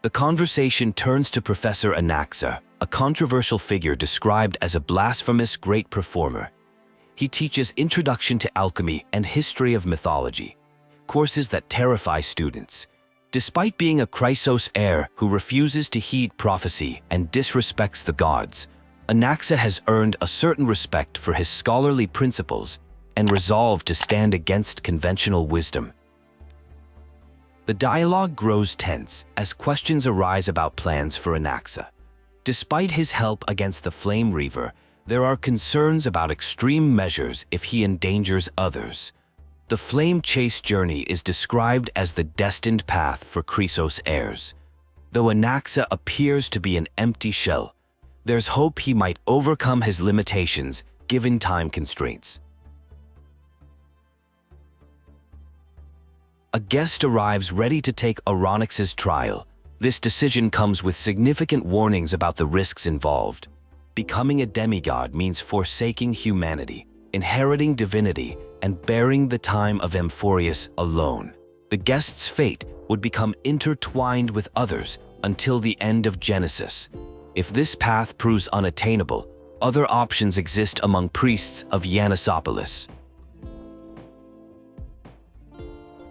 The conversation turns to Professor Anaxa, a controversial figure described as a blasphemous great performer. He teaches Introduction to Alchemy and History of Mythology, courses that terrify students. Despite being a Chrysos Heir who refuses to heed prophecy and disrespects the gods, Anaxa has earned a certain respect for his scholarly principles and resolve to stand against conventional wisdom. The dialogue grows tense as questions arise about plans for Anaxa. Despite his help against the Flame Reaver, there are concerns about extreme measures if he endangers others. The Flame Chase journey is described as the destined path for Chrysos heirs. Though Anaxa appears to be an empty shell, there's hope he might overcome his limitations given time constraints. A guest arrives ready to take Oronix's trial. This decision comes with significant warnings about the risks involved. Becoming a demigod means forsaking humanity, inheriting divinity, and bearing the time of Amphorius alone. The guest's fate would become intertwined with others until the end of Genesis. If this path proves unattainable, other options exist among priests of Yanisopolis.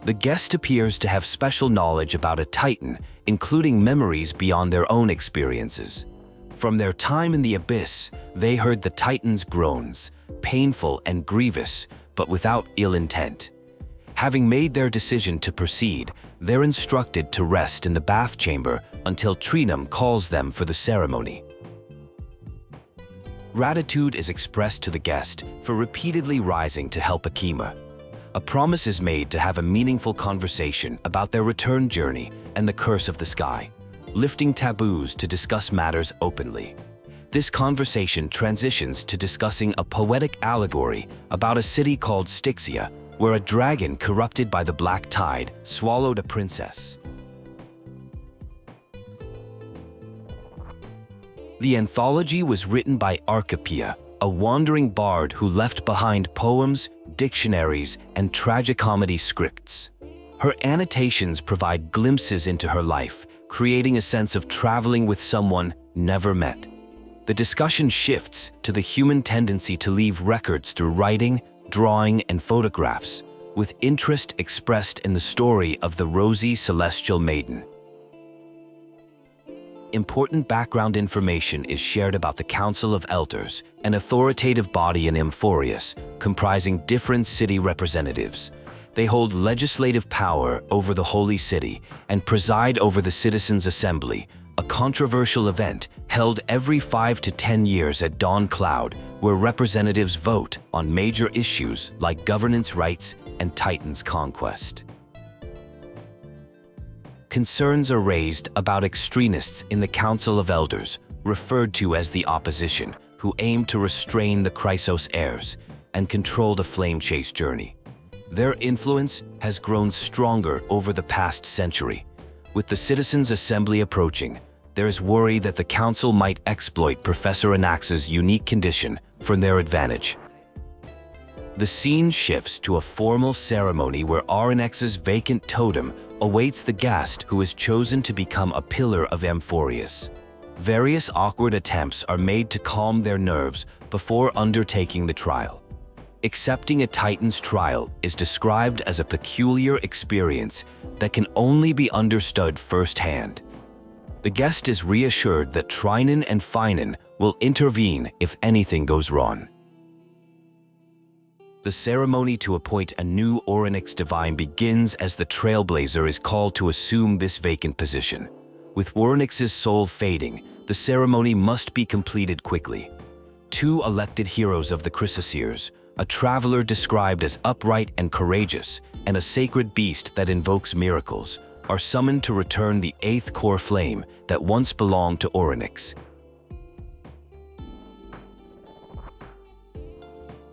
The guest appears to have special knowledge about a Titan, including memories beyond their own experiences. From their time in the abyss, they heard the Titan's groans, painful and grievous, but without ill intent. Having made their decision to proceed, they're instructed to rest in the bath chamber until Trinum calls them for the ceremony. Gratitude is expressed to the guest for repeatedly rising to help Akima. A promise is made to have a meaningful conversation about their return journey and the curse of the sky, lifting taboos to discuss matters openly. This conversation transitions to discussing a poetic allegory about a city called Styxia, where a dragon corrupted by the black tide swallowed a princess. The anthology was written by Archipia, a wandering bard who left behind poems, dictionaries, and tragicomedy scripts. Her annotations provide glimpses into her life, creating a sense of traveling with someone never met. The discussion shifts to the human tendency to leave records through writing, drawing, and photographs, with interest expressed in the story of the rosy celestial maiden. Important background information is shared about the Council of Elders, an authoritative body in Amphorius, comprising different city representatives. They hold legislative power over the Holy City and preside over the Citizens' Assembly, a controversial event held every 5 to 10 years at Dawn Cloud, where representatives vote on major issues like governance rights and Titan's conquest. Concerns are raised about extremists in the Council of Elders, referred to as the opposition, who aim to restrain the Chrysos heirs and control the flame chase journey. Their influence has grown stronger over the past century. With the Citizens' Assembly approaching, there is worry that the Council might exploit Professor Anaxa's unique condition for their advantage. The scene shifts to a formal ceremony where Aronix's vacant totem awaits the guest who is chosen to become a pillar of Amphorius. Various awkward attempts are made to calm their nerves before undertaking the trial. Accepting a Titan's trial is described as a peculiar experience that can only be understood firsthand. The guest is reassured that Trinon and Finon will intervene if anything goes wrong. The ceremony to appoint a new Orinix divine begins as the Trailblazer is called to assume this vacant position. With Orinix's soul fading, the ceremony must be completed quickly. Two elected heroes of the Chrysos Heirs, a traveler described as upright and courageous, and a sacred beast that invokes miracles, are summoned to return the 8th core flame that once belonged to Oronix.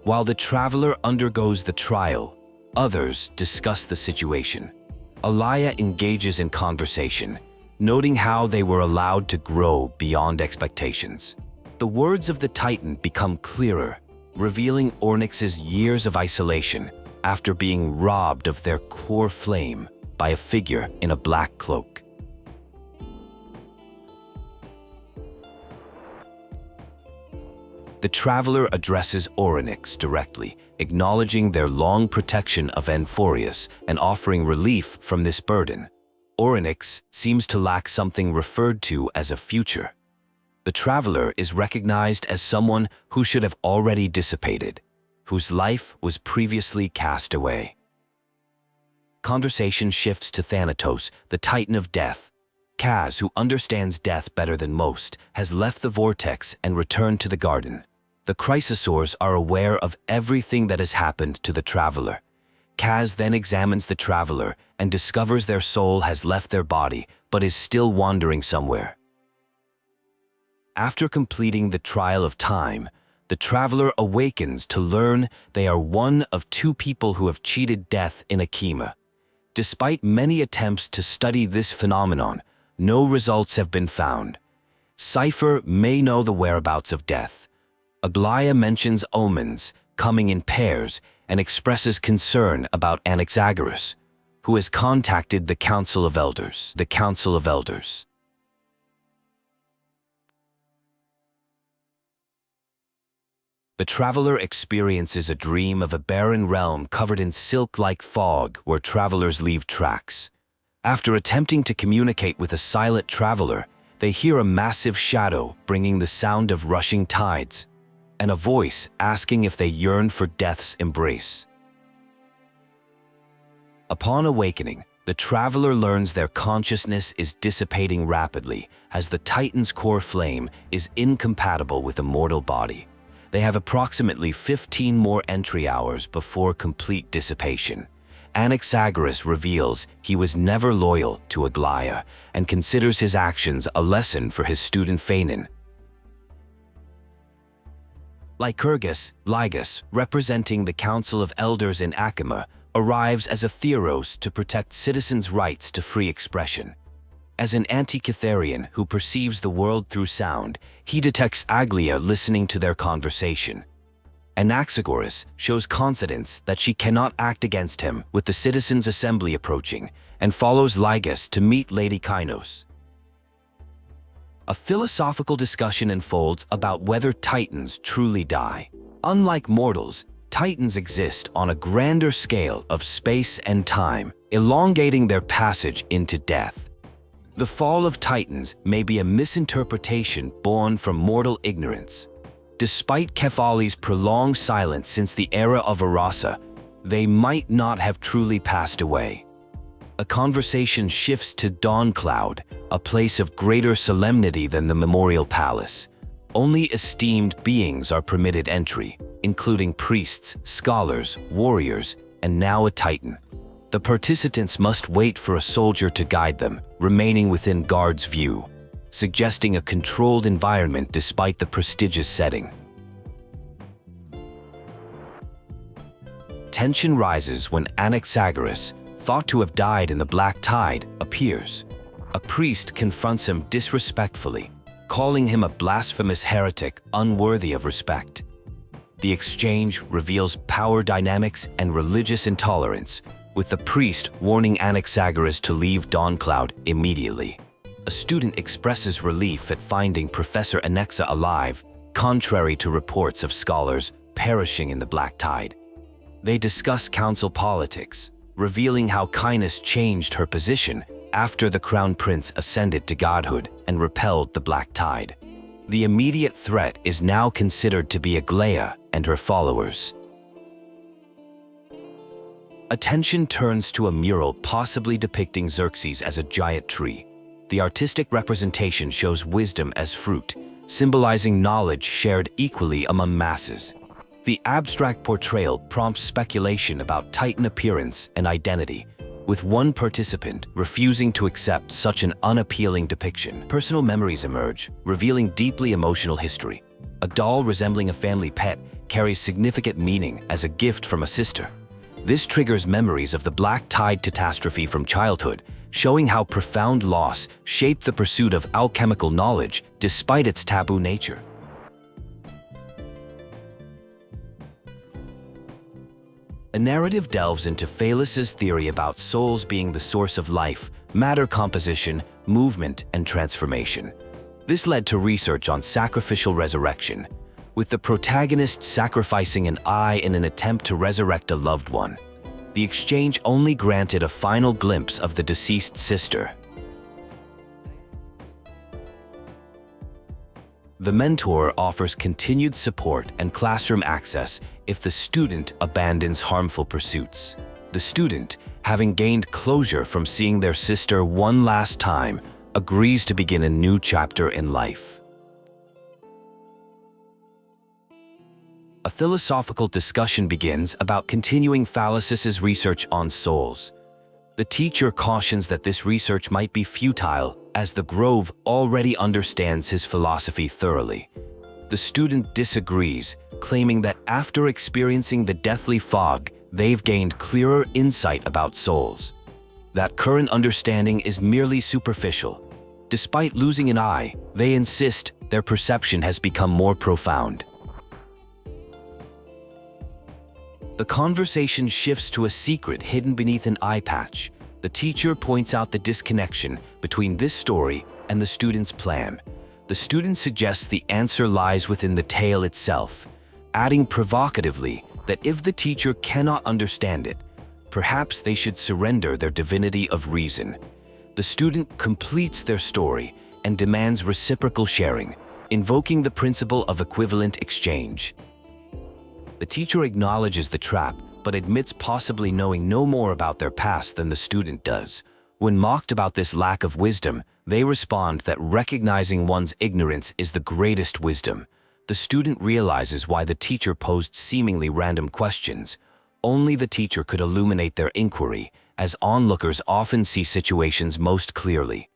While the traveler undergoes the trial, others discuss the situation. Alaya engages in conversation, noting how they were allowed to grow beyond expectations. The words of the Titan become clearer, revealing Ornyx's years of isolation after being robbed of their core flame by a figure in a black cloak. The traveler addresses Orinix directly, acknowledging their long protection of Amphorius and offering relief from this burden. Orinix seems to lack something referred to as a future. The traveler is recognized as someone who should have already dissipated, whose life was previously cast away. Conversation shifts to Thanatos, the Titan of Death. Kaz, who understands death better than most, has left the vortex and returned to the garden. The Chrysosaurs are aware of everything that has happened to the traveler. Kaz then examines the traveler and discovers their soul has left their body but is still wandering somewhere. After completing the trial of time, the traveler awakens to learn they are one of two people who have cheated death in Akima. Despite many attempts to study this phenomenon, no results have been found. Cypher may know the whereabouts of death. Aglaia mentions omens, coming in pairs, and expresses concern about Anaxagoras, who has contacted the Council of Elders. The traveler experiences a dream of a barren realm covered in silk-like fog where travelers leave tracks. After attempting to communicate with a silent traveler, they hear a massive shadow bringing the sound of rushing tides, and a voice asking if they yearn for death's embrace. Upon awakening, the traveler learns their consciousness is dissipating rapidly as the Titan's core flame is incompatible with a mortal body. They have approximately 15 more entry hours before complete dissipation. Anaxagoras reveals he was never loyal to Aglaia and considers his actions a lesson for his student Phaenon. Lycurgus, representing the Council of Elders in Akima, arrives as a Theros to protect citizens' rights to free expression. As an anti-Catharian who perceives the world through sound, he detects Aglaia listening to their conversation. Anaxagoras shows confidence that she cannot act against him with the citizens' assembly approaching, and follows Lygus to meet Lady Kynos. A philosophical discussion unfolds about whether Titans truly die. Unlike mortals, Titans exist on a grander scale of space and time, elongating their passage into death. The fall of Titans may be a misinterpretation born from mortal ignorance. Despite Kephali's prolonged silence since the era of Arasa, they might not have truly passed away. A conversation shifts to Dawncloud, a place of greater solemnity than the Memorial Palace. Only esteemed beings are permitted entry, including priests, scholars, warriors, and now a Titan. The participants must wait for a soldier to guide them, remaining within guard's view, suggesting a controlled environment despite the prestigious setting. Tension rises when Anaxagoras, thought to have died in the Black Tide, appears. A priest confronts him disrespectfully, calling him a blasphemous heretic unworthy of respect. The exchange reveals power dynamics and religious intolerance, with the priest warning Anaxagoras to leave Dawncloud immediately. A student expresses relief at finding Professor Anaxa alive, contrary to reports of scholars perishing in the Black Tide. They discuss council politics, revealing how Kynos changed her position after the Crown Prince ascended to godhood and repelled the Black Tide. The immediate threat is now considered to be Aglaia and her followers. Attention turns to a mural possibly depicting Xerxes as a giant tree. The artistic representation shows wisdom as fruit, symbolizing knowledge shared equally among masses. The abstract portrayal prompts speculation about Titan appearance and identity, with one participant refusing to accept such an unappealing depiction. Personal memories emerge, revealing deeply emotional history. A doll resembling a family pet carries significant meaning as a gift from a sister. This triggers memories of the Black Tide catastrophe from childhood, showing how profound loss shaped the pursuit of alchemical knowledge despite its taboo nature. A narrative delves into Phallus's theory about souls being the source of life, matter composition, movement, and transformation. This led to research on sacrificial resurrection. with the protagonist sacrificing an eye in an attempt to resurrect a loved one. The exchange only granted a final glimpse of the deceased sister. The mentor offers continued support and classroom access if the student abandons harmful pursuits. The student, having gained closure from seeing their sister one last time, agrees to begin a new chapter in life. A philosophical discussion begins about continuing Pallox's research on souls. The teacher cautions that this research might be futile, as the Grove already understands his philosophy thoroughly. The student disagrees, claiming that after experiencing the deathly fog, they've gained clearer insight about souls. That current understanding is merely superficial. Despite losing an eye, they insist their perception has become more profound. The conversation shifts to a secret hidden beneath an eye patch. The teacher points out the disconnection between this story and the student's plan. The student suggests the answer lies within the tale itself, adding provocatively that if the teacher cannot understand it, perhaps they should surrender their divinity of reason. The student completes their story and demands reciprocal sharing, invoking the principle of equivalent exchange. The teacher acknowledges the trap, but admits possibly knowing no more about their past than the student does. When mocked about this lack of wisdom, they respond that recognizing one's ignorance is the greatest wisdom. The student realizes why the teacher posed seemingly random questions. Only the teacher could illuminate their inquiry, as onlookers often see situations most clearly.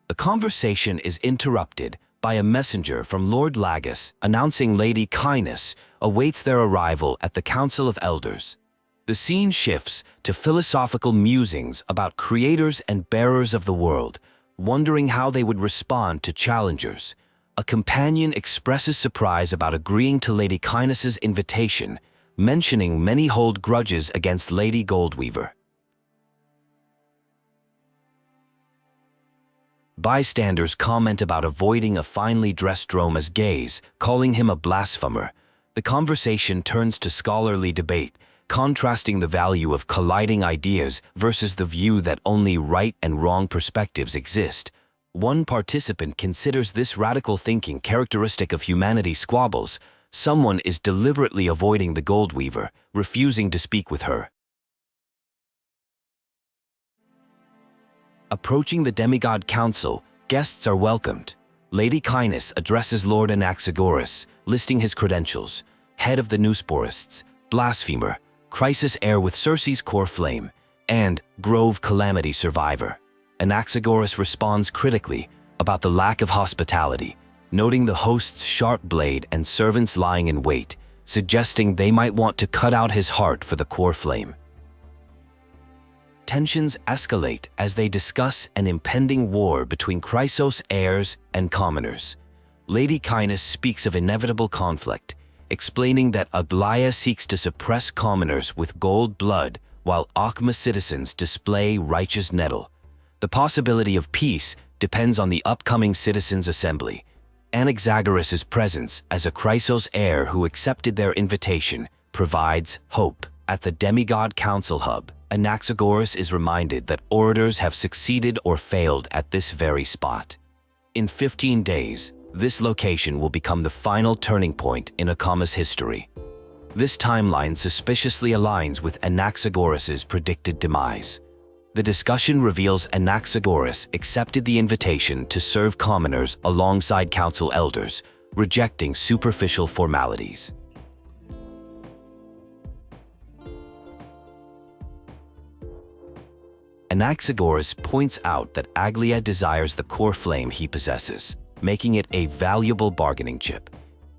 The conversation is interrupted by a messenger from Lord Lagus announcing Lady Kindness awaits their arrival at the Council of Elders. The scene shifts to philosophical musings about creators and bearers of the world, wondering how they would respond to challengers. A companion expresses surprise about agreeing to Lady Kindness's invitation, mentioning many hold grudges against Lady Goldweaver. Bystanders comment about avoiding a finely dressed Droma's gaze, calling him a blasphemer. The conversation turns to scholarly debate, contrasting the value of colliding ideas versus the view that only right and wrong perspectives exist. One participant considers this radical thinking characteristic of humanity's squabbles. Someone is deliberately avoiding the Goldweaver, refusing to speak with her. Approaching the demigod council, guests are welcomed. Lady Kindness addresses Lord Anaxagoras, listing his credentials: head of the Newsporists, blasphemer, Chrysos Heir with Circe's core flame, and Grove calamity survivor. Anaxagoras responds critically about the lack of hospitality, noting the host's sharp blade and servants lying in wait, suggesting they might want to cut out his heart for the core flame. Tensions escalate as they discuss an impending war between Chrysos heirs and commoners. Lady Kindness speaks of inevitable conflict, explaining that Aglaia seeks to suppress commoners with gold blood while Akhma citizens display righteous nettle. The possibility of peace depends on the upcoming Citizens' Assembly. Anaxagoras' presence as a Chrysos heir who accepted their invitation provides hope. At the Demigod Council Hub, Anaxagoras is reminded that orators have succeeded or failed at this very spot. In 15 days, this location will become the final turning point in Akama's history. This timeline suspiciously aligns with Anaxagoras' predicted demise. The discussion reveals Anaxagoras accepted the invitation to serve commoners alongside council elders, rejecting superficial formalities. Anaxagoras points out that Aglaia desires the core flame he possesses, making it a valuable bargaining chip.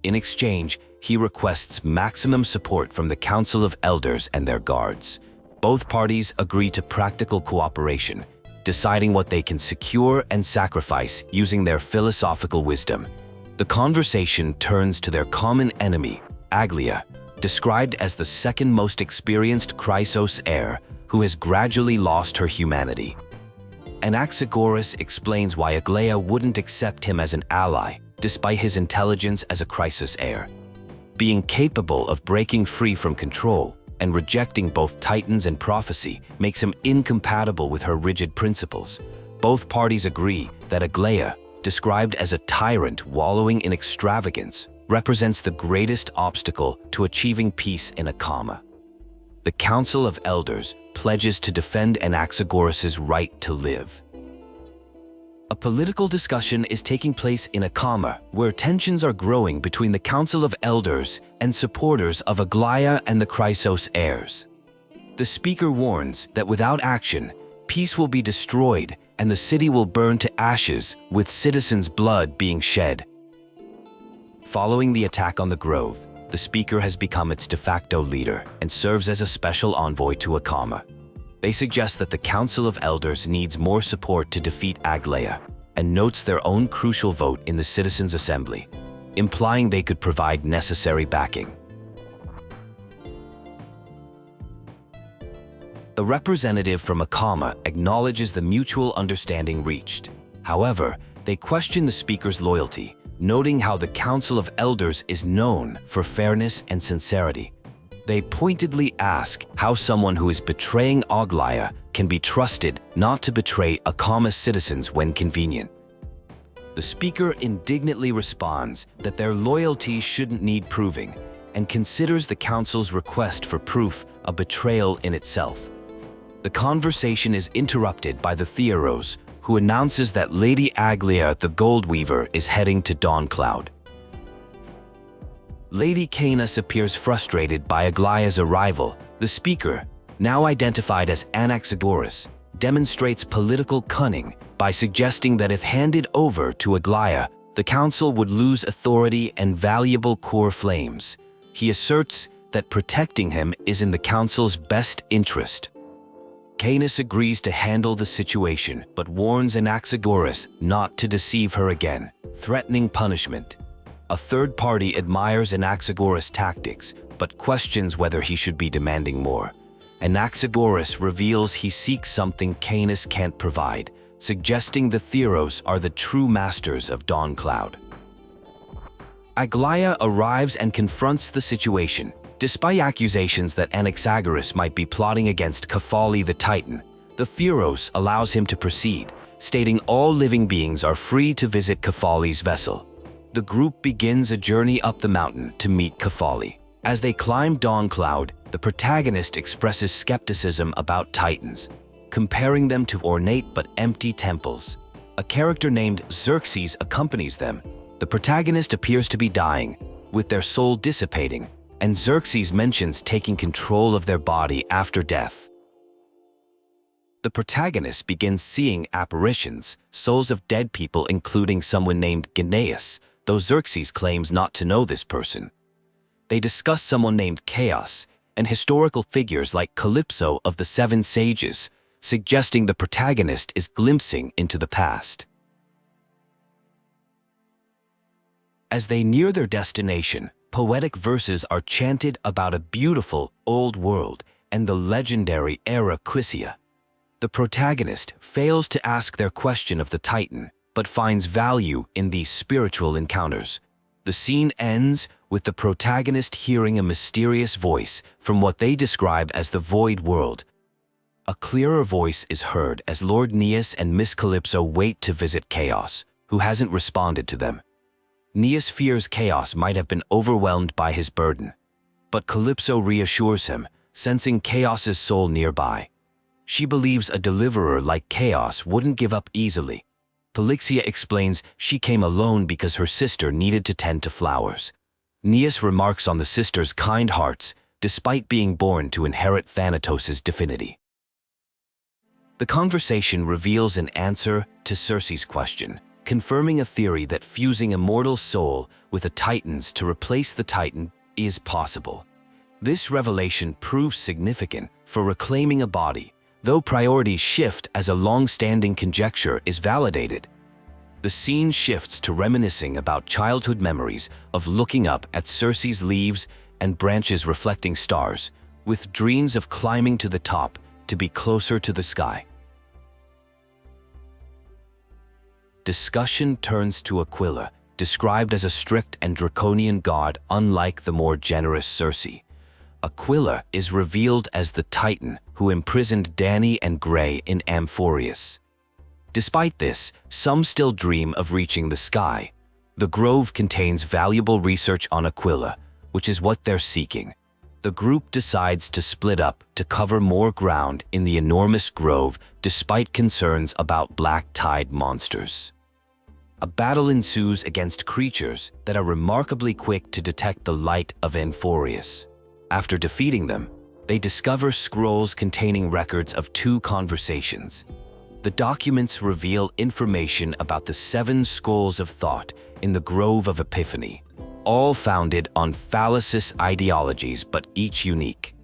In exchange, he requests maximum support from the Council of Elders and their guards. Both parties agree to practical cooperation, deciding what they can secure and sacrifice using their philosophical wisdom. The conversation turns to their common enemy, Aglaia, described as the second most experienced Chrysos heir, who has gradually lost her humanity. Anaxagoras explains why Aglaia wouldn't accept him as an ally, despite his intelligence as a Chrysos Heir. Being capable of breaking free from control and rejecting both Titans and prophecy makes him incompatible with her rigid principles. Both parties agree that Aglaia, described as a tyrant wallowing in extravagance, represents the greatest obstacle to achieving peace in Akama. The Council of Elders pledges to defend Anaxagoras' right to live. A political discussion is taking place in Akama, where tensions are growing between the Council of Elders and supporters of Aglaia and the Chrysos Heirs. The speaker warns that without action, peace will be destroyed and the city will burn to ashes, with citizens' blood being shed. Following the attack on the Grove, the speaker has become its de facto leader and serves as a special envoy to Akama. They suggest that the Council of Elders needs more support to defeat Aglaia and notes their own crucial vote in the Citizens' Assembly, implying they could provide necessary backing. The representative from Akama acknowledges the mutual understanding reached. However, they question the speaker's loyalty, noting how the Council of Elders is known for fairness and sincerity. They pointedly ask how someone who is betraying Aglaia can be trusted not to betray Akama's citizens when convenient. The speaker indignantly responds that their loyalty shouldn't need proving and considers the council's request for proof a betrayal in itself. The conversation is interrupted by the Theros, who announces that Lady Aglaia the Gold Weaver is heading to Dawncloud. Lady Canis appears frustrated by Aglaia's arrival. The speaker, now identified as Anaxagoras, demonstrates political cunning by suggesting that if handed over to Aglaia, the council would lose authority and valuable core flames. He asserts that protecting him is in the council's best interest. Canis agrees to handle the situation, but warns Anaxagoras not to deceive her again, threatening punishment. A third party admires Anaxagoras' tactics, but questions whether he should be demanding more. Anaxagoras reveals he seeks something Canis can't provide, suggesting the Theros are the true masters of Dawncloud. Aglaia arrives and confronts the situation. Despite accusations that Anaxagoras might be plotting against Kefali the Titan, the Theros allows him to proceed, stating all living beings are free to visit Kefali's vessel. The group begins a journey up the mountain to meet Kefali. As they climb Dawncloud, the protagonist expresses skepticism about Titans, comparing them to ornate but empty temples. A character named Xerxes accompanies them. The protagonist appears to be dying, with their soul dissipating, and Xerxes mentions taking control of their body after death. The protagonist begins seeing apparitions, souls of dead people including someone named Gnaeus, though Xerxes claims not to know this person. They discuss someone named Chaos and historical figures like Calypso of the Seven Sages, suggesting the protagonist is glimpsing into the past. As they near their destination, poetic verses are chanted about a beautiful old world and the legendary era Styxia. The protagonist fails to ask their question of the Titan, but finds value in these spiritual encounters. The scene ends with the protagonist hearing a mysterious voice from what they describe as the void world. A clearer voice is heard as Lord Neus and Miss Calypso wait to visit Chaos, who hasn't responded to them. Neus fears Chaos might have been overwhelmed by his burden, but Calypso reassures him, sensing Chaos's soul nearby. She believes a deliverer like Chaos wouldn't give up easily. Palloxia explains she came alone because her sister needed to tend to flowers. Neus remarks on the sister's kind hearts, despite being born to inherit Thanatos' divinity. The conversation reveals an answer to Circe's question, confirming a theory that fusing a mortal soul with a Titan's to replace the Titan is possible. This revelation proves significant for reclaiming a body, though priorities shift as a long-standing conjecture is validated. The scene shifts to reminiscing about childhood memories of looking up at Circe's leaves and branches reflecting stars, with dreams of climbing to the top to be closer to the sky. Discussion turns to Aquila, described as a strict and draconian god unlike the more generous Circe. Aquila is revealed as the Titan who imprisoned Danae and Gray in Amphoreus. Despite this, some still dream of reaching the sky. The grove contains valuable research on Aquila, which is what they're seeking. The group decides to split up to cover more ground in the enormous grove despite concerns about black tide monsters. A battle ensues against creatures that are remarkably quick to detect the light of Amphoreus. After defeating them, they discover scrolls containing records of 2 conversations. The documents reveal information about the 7 schools of thought in the Grove of Epiphany, all founded on fallacious ideologies but each unique.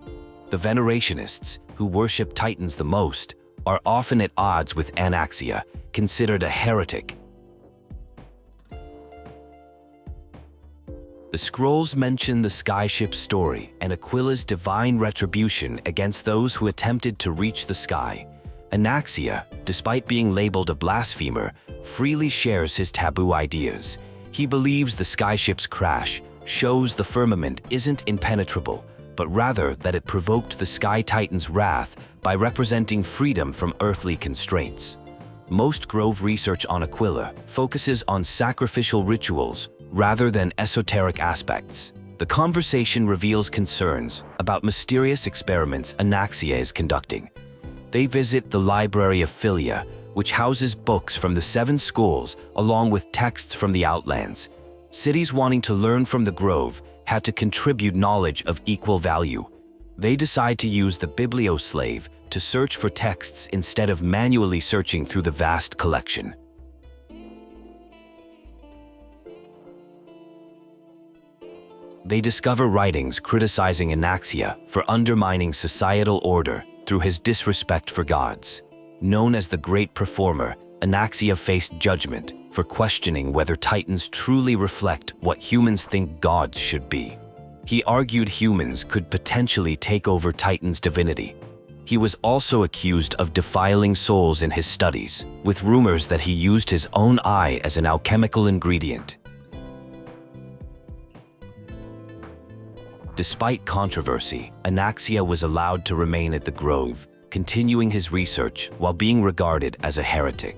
The Venerationists, who worship Titans the most, are often at odds with Anaxia, considered a heretic. The scrolls mention the skyship story and Aquila's divine retribution against those who attempted to reach the sky. Anaxia, despite being labeled a blasphemer, freely shares his taboo ideas. He believes the skyship's crash shows the firmament isn't impenetrable, but rather that it provoked the Sky Titan's wrath by representing freedom from earthly constraints. Most Grove research on Aquila focuses on sacrificial rituals rather than esoteric aspects. The conversation reveals concerns about mysterious experiments Anaxia is conducting. They visit the Library of Philia, which houses books from the 7 schools along with texts from the Outlands. Cities wanting to learn from the Grove had to contribute knowledge of equal value. They decide to use the Biblioslave to search for texts instead of manually searching through the vast collection. They discover writings criticizing Anaxia for undermining societal order through his disrespect for gods. Known as the Great Performer, Anaxia faced judgment for questioning whether Titans truly reflect what humans think gods should be. He argued humans could potentially take over Titan's divinity. He was also accused of defiling souls in his studies, with rumors that he used his own eye as an alchemical ingredient. Despite controversy, Anaxia was allowed to remain at the Grove, continuing his research while being regarded as a heretic.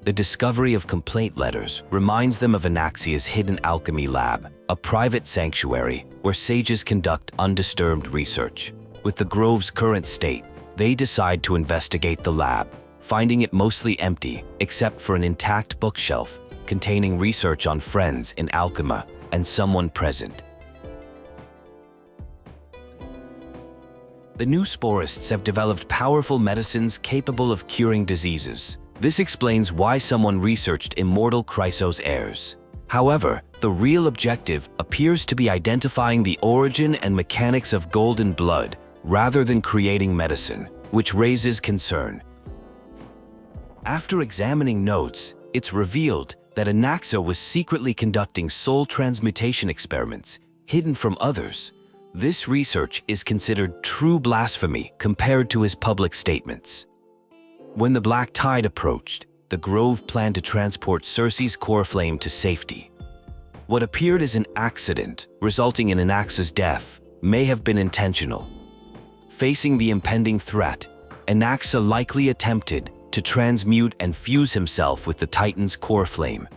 The discovery of complaint letters reminds them of Anaxia's hidden alchemy lab, a private sanctuary where sages conduct undisturbed research. With the Grove's current state, they decide to investigate the lab, finding it mostly empty except for an intact bookshelf containing research on friends in alchemy and someone present. The new sporists have developed powerful medicines capable of curing diseases. This explains why someone researched immortal Chrysos Heirs. However, the real objective appears to be identifying the origin and mechanics of golden blood rather than creating medicine, which raises concern. After examining notes, it's revealed that Anaxa was secretly conducting soul transmutation experiments, hidden from others. This research is considered true blasphemy compared to his public statements. When the black tide approached, the Grove planned to transport Circe's core flame to safety. What appeared as an accident, resulting in Anaxa's death, may have been intentional. Facing the impending threat, Anaxa likely attempted to transmute and fuse himself with the Titan's core flame.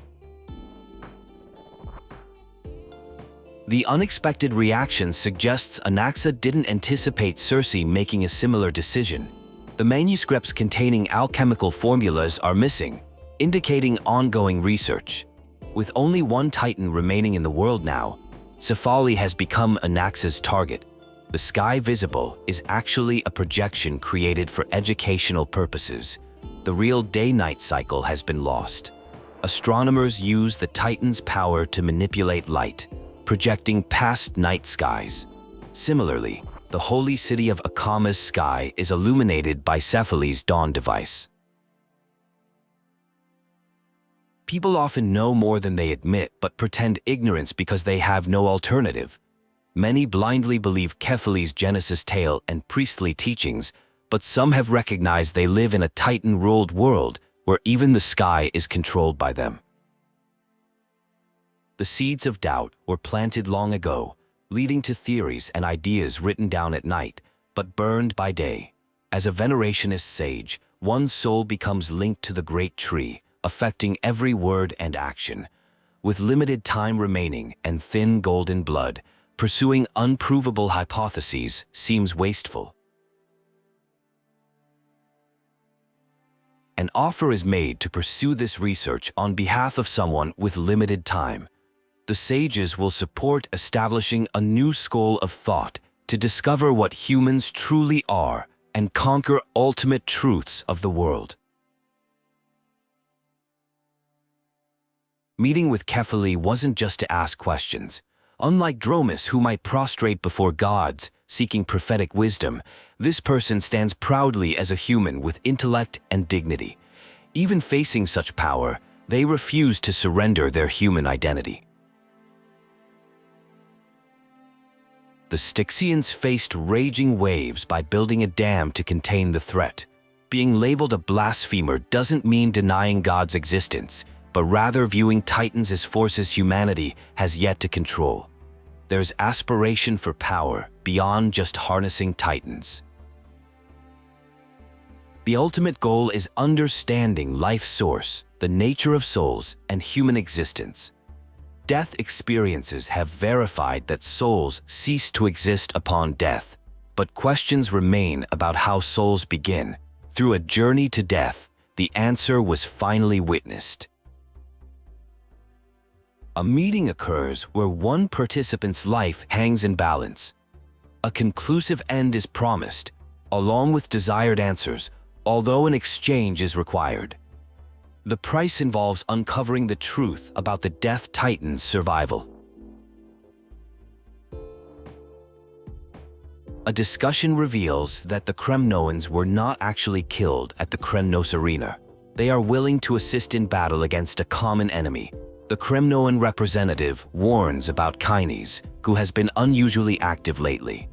The unexpected reaction suggests Anaxa didn't anticipate Circe making a similar decision. The manuscripts containing alchemical formulas are missing, indicating ongoing research. With only one Titan remaining in the world now, Cephali has become Anaxa's target. The sky visible is actually a projection created for educational purposes. The real day-night cycle has been lost. Astronomers use the Titan's power to manipulate light, projecting past night skies. Similarly, the holy city of Akama's sky is illuminated by Cephali's dawn device. People often know more than they admit but pretend ignorance because they have no alternative. Many blindly believe Cephali's Genesis tale and priestly teachings, but some have recognized they live in a Titan-ruled world where even the sky is controlled by them. The seeds of doubt were planted long ago, leading to theories and ideas written down at night, but burned by day. As a venerationist sage, one's soul becomes linked to the great tree, affecting every word and action. With limited time remaining and thin golden blood, pursuing unprovable hypotheses seems wasteful. An offer is made to pursue this research on behalf of someone with limited time. The sages will support establishing a new school of thought to discover what humans truly are and conquer ultimate truths of the world. Meeting with Kephaly wasn't just to ask questions. Unlike Dromus, who might prostrate before gods, seeking prophetic wisdom, this person stands proudly as a human with intellect and dignity. Even facing such power, they refuse to surrender their human identity. The Styxians faced raging waves by building a dam to contain the threat. Being labeled a blasphemer doesn't mean denying God's existence, but rather viewing Titans as forces humanity has yet to control. There's aspiration for power beyond just harnessing Titans. The ultimate goal is understanding life's source, the nature of souls, and human existence. Death experiences have verified that souls cease to exist upon death, but questions remain about how souls begin. Through a journey to death, the answer was finally witnessed. A meeting occurs where one participant's life hangs in balance. A conclusive end is promised, along with desired answers, although an exchange is required. The price involves uncovering the truth about the Death Titan's survival. A discussion reveals that the Kremnoans were not actually killed at the Kremnos arena. They are willing to assist in battle against a common enemy. The Kremnoan representative warns about Kines, who has been unusually active lately.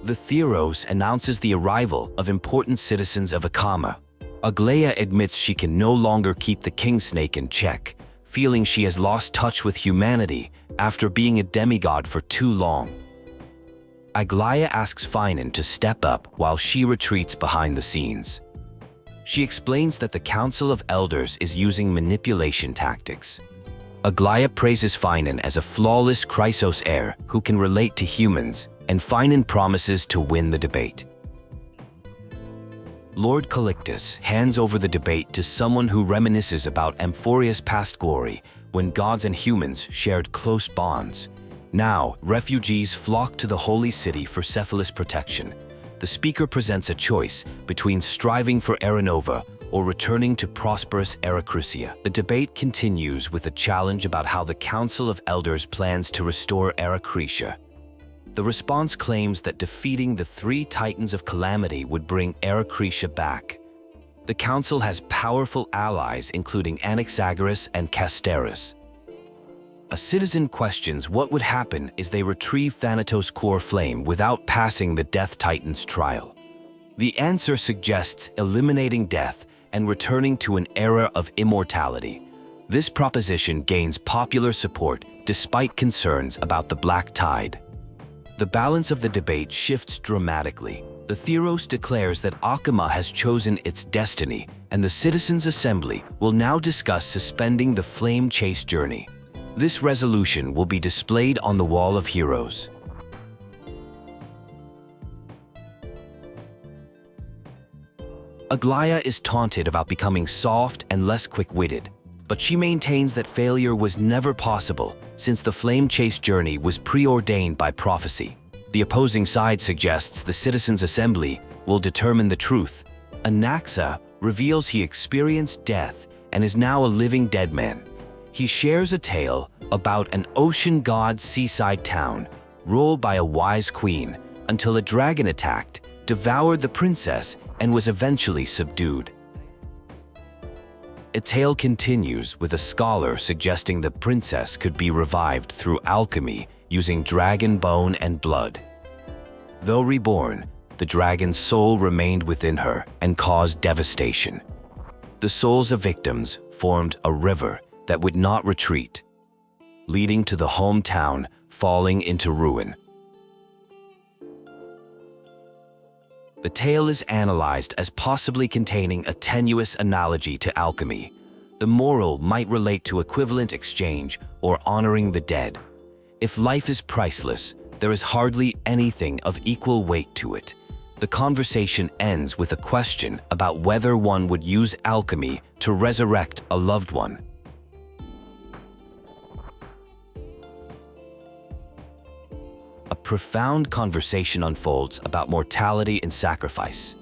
The Theros announces the arrival of important citizens of Akama. Aglaia admits she can no longer keep the Kingsnake in check, feeling she has lost touch with humanity after being a demigod for too long. Aglaia asks Finan to step up while she retreats behind the scenes. She explains that the Council of Elders is using manipulation tactics. Aglaia praises Finan as a flawless Chrysos Heir who can relate to humans, and Finan promises to win the debate. Lord Calictus hands over the debate to someone who reminisces about Amphoria's past glory when gods and humans shared close bonds. Now, refugees flock to the holy city for Cephalus protection. The speaker presents a choice between striving for Aranova or returning to prosperous Eracrucia. The debate continues with a challenge about how the Council of Elders plans to restore Eracrucia. The response claims that defeating the 3 Titans of Calamity would bring Eracrucia back. The Council has powerful allies including Anaxagoras and Castorice. A citizen questions what would happen if they retrieve Thanatos' core flame without passing the Death Titan's trial. The answer suggests eliminating death and returning to an era of immortality. This proposition gains popular support despite concerns about the Black Tide. The balance of the debate shifts dramatically. The Theros declares that Akama has chosen its destiny, and the Citizens' Assembly will now discuss suspending the flame chase journey. This resolution will be displayed on the Wall of Heroes. Aglaia is taunted about becoming soft and less quick-witted, but she maintains that failure was never possible since the flame chase journey was preordained by prophecy. The opposing side suggests the Citizens' Assembly will determine the truth. Anaxa reveals he experienced death and is now a living dead man. He shares a tale about an ocean god seaside town ruled by a wise queen until a dragon attacked, devoured the princess, and was eventually subdued. A tale continues with a scholar suggesting the princess could be revived through alchemy using dragon bone and blood. Though reborn, the dragon's soul remained within her and caused devastation. The souls of victims formed a river that would not retreat. leading to the hometown falling into ruin. The tale is analyzed as possibly containing a tenuous analogy to alchemy. The moral might relate to equivalent exchange or honoring the dead. If life is priceless, there is hardly anything of equal weight to it. The conversation ends with a question about whether one would use alchemy to resurrect a loved one. A profound conversation unfolds about mortality and sacrifice.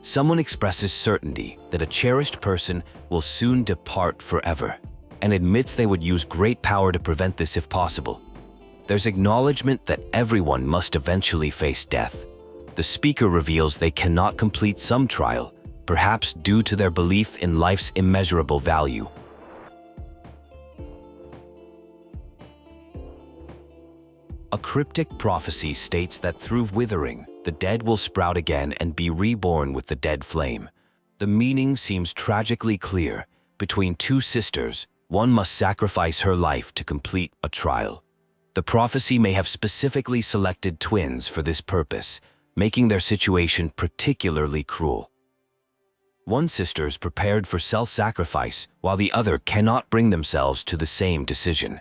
Someone expresses certainty that a cherished person will soon depart forever, and admits they would use great power to prevent this if possible. There's acknowledgement that everyone must eventually face death. The speaker reveals they cannot complete some trial, perhaps due to their belief in life's immeasurable value. A cryptic prophecy states that through withering, the dead will sprout again and be reborn with the dead flame. The meaning seems tragically clear. Between two sisters, one must sacrifice her life to complete a trial. The prophecy may have specifically selected twins for this purpose, making their situation particularly cruel. One sister is prepared for self-sacrifice, while the other cannot bring themselves to the same decision.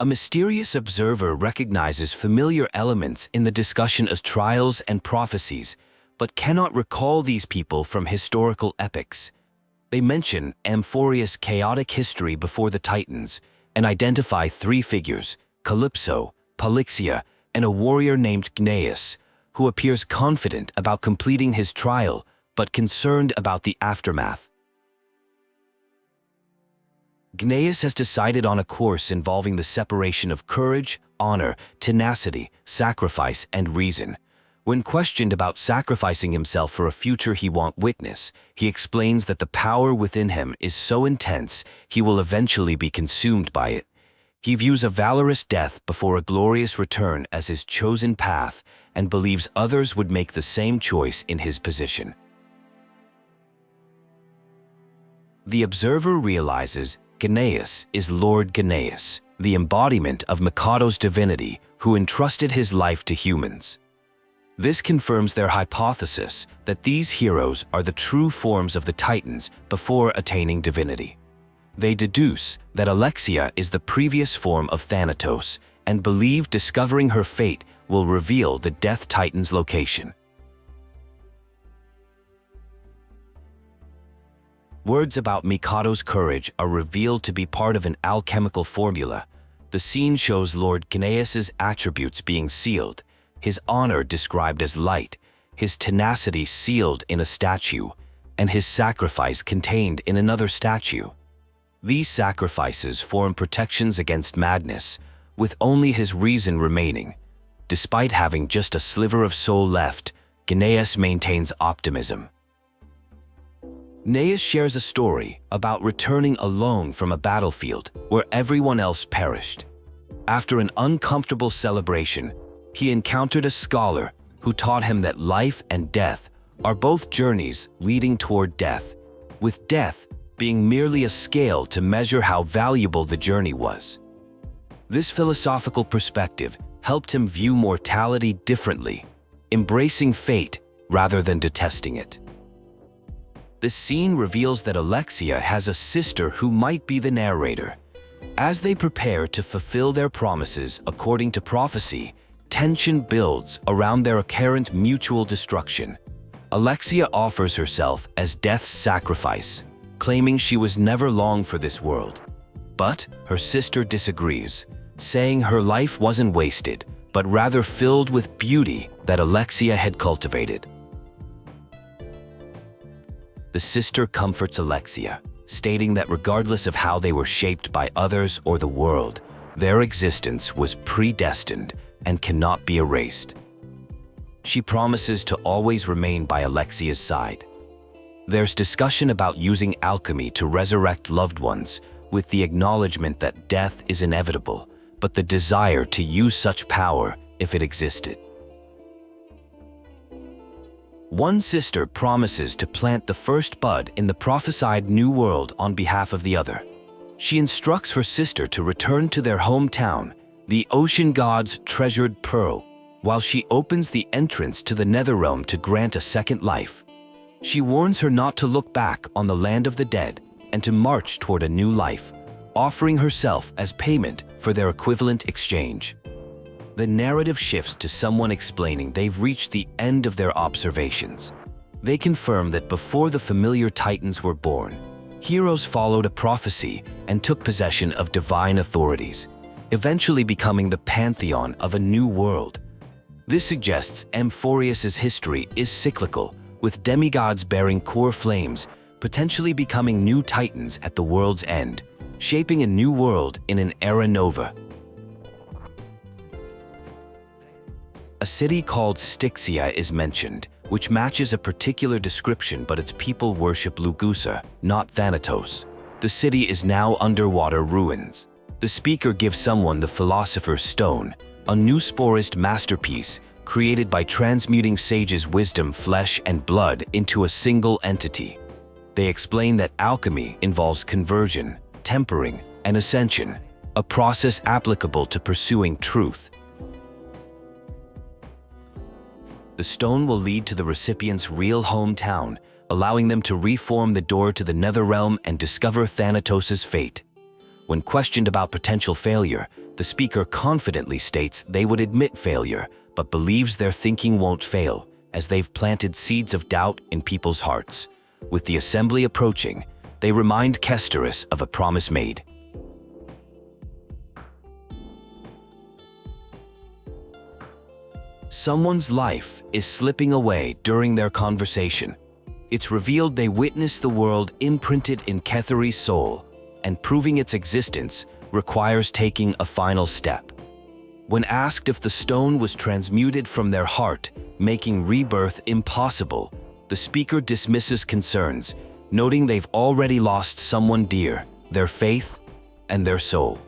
A mysterious observer recognizes familiar elements in the discussion as trials and prophecies, but cannot recall these people from historical epics. They mention Amphoria's chaotic history before the Titans and identify three figures, Calypso, Palloxia, and a warrior named Gnaeus, who appears confident about completing his trial but concerned about the aftermath. Gnaeus has decided on a course involving the separation of courage, honor, tenacity, sacrifice, and reason. When questioned about sacrificing himself for a future he won't witness, he explains that the power within him is so intense he will eventually be consumed by it. He views a valorous death before a glorious return as his chosen path and believes others would make the same choice in his position. The observer realizes Gnaeus is Lord Gnaeus, the embodiment of Mikado's divinity who entrusted his life to humans. This confirms their hypothesis that these heroes are the true forms of the Titans before attaining divinity. They deduce that Alexia is the previous form of Thanatos and believe discovering her fate will reveal the Death Titan's location. Words about Mikado's courage are revealed to be part of an alchemical formula. The scene shows Lord Gnaeus's attributes being sealed, his honor described as light, his tenacity sealed in a statue, and his sacrifice contained in another statue. These sacrifices form protections against madness, with only his reason remaining. Despite having just a sliver of soul left, Gnaeus maintains optimism. Gnaeus shares a story about returning alone from a battlefield where everyone else perished. After an uncomfortable celebration, he encountered a scholar who taught him that life and death are both journeys leading toward death, with death being merely a scale to measure how valuable the journey was. This philosophical perspective helped him view mortality differently, embracing fate rather than detesting it. The scene reveals that Alexia has a sister who might be the narrator. As they prepare to fulfill their promises according to prophecy, tension builds around their apparent mutual destruction. Alexia offers herself as death's sacrifice, claiming she was never long for this world. But her sister disagrees, saying her life wasn't wasted, but rather filled with beauty that Alexia had cultivated. The sister comforts Alexia, stating that regardless of how they were shaped by others or the world, their existence was predestined and cannot be erased. She promises to always remain by Alexia's side. There's discussion about using alchemy to resurrect loved ones, with the acknowledgement that death is inevitable, but the desire to use such power if it existed. One sister promises to plant the first bud in the prophesied new world on behalf of the other. She instructs her sister to return to their hometown, the ocean god's treasured pearl, while she opens the entrance to the Netherrealm to grant a second life. She warns her not to look back on the land of the dead and to march toward a new life, offering herself as payment for their equivalent exchange. The narrative shifts to someone explaining they've reached the end of their observations. They confirm that before the familiar titans were born, heroes followed a prophecy and took possession of divine authorities, eventually becoming the pantheon of a new world. This suggests Amphoreus's history is cyclical, with demigods bearing core flames, potentially becoming new titans at the world's end, shaping a new world in an era nova. A city called Styxia is mentioned, which matches a particular description, but its people worship Lugusa, not Thanatos. The city is now underwater ruins. The speaker gives someone the Philosopher's Stone, a new sporist masterpiece created by transmuting sages' wisdom, flesh, and blood into a single entity. They explain that alchemy involves conversion, tempering, and ascension, a process applicable to pursuing truth. The stone will lead to the recipient's real hometown, allowing them to reform the door to the Netherrealm and discover Thanatos' fate. When questioned about potential failure, the speaker confidently states they would admit failure, but believes their thinking won't fail, as they've planted seeds of doubt in people's hearts. With the assembly approaching, they remind Castorice of a promise made. Someone's life is slipping away during their conversation. It's revealed they witnessed the world imprinted in Cathore's soul, and proving its existence requires taking a final step. When asked if the stone was transmuted from their heart, making rebirth impossible, the speaker dismisses concerns, noting they've already lost someone dear, their faith, and their soul.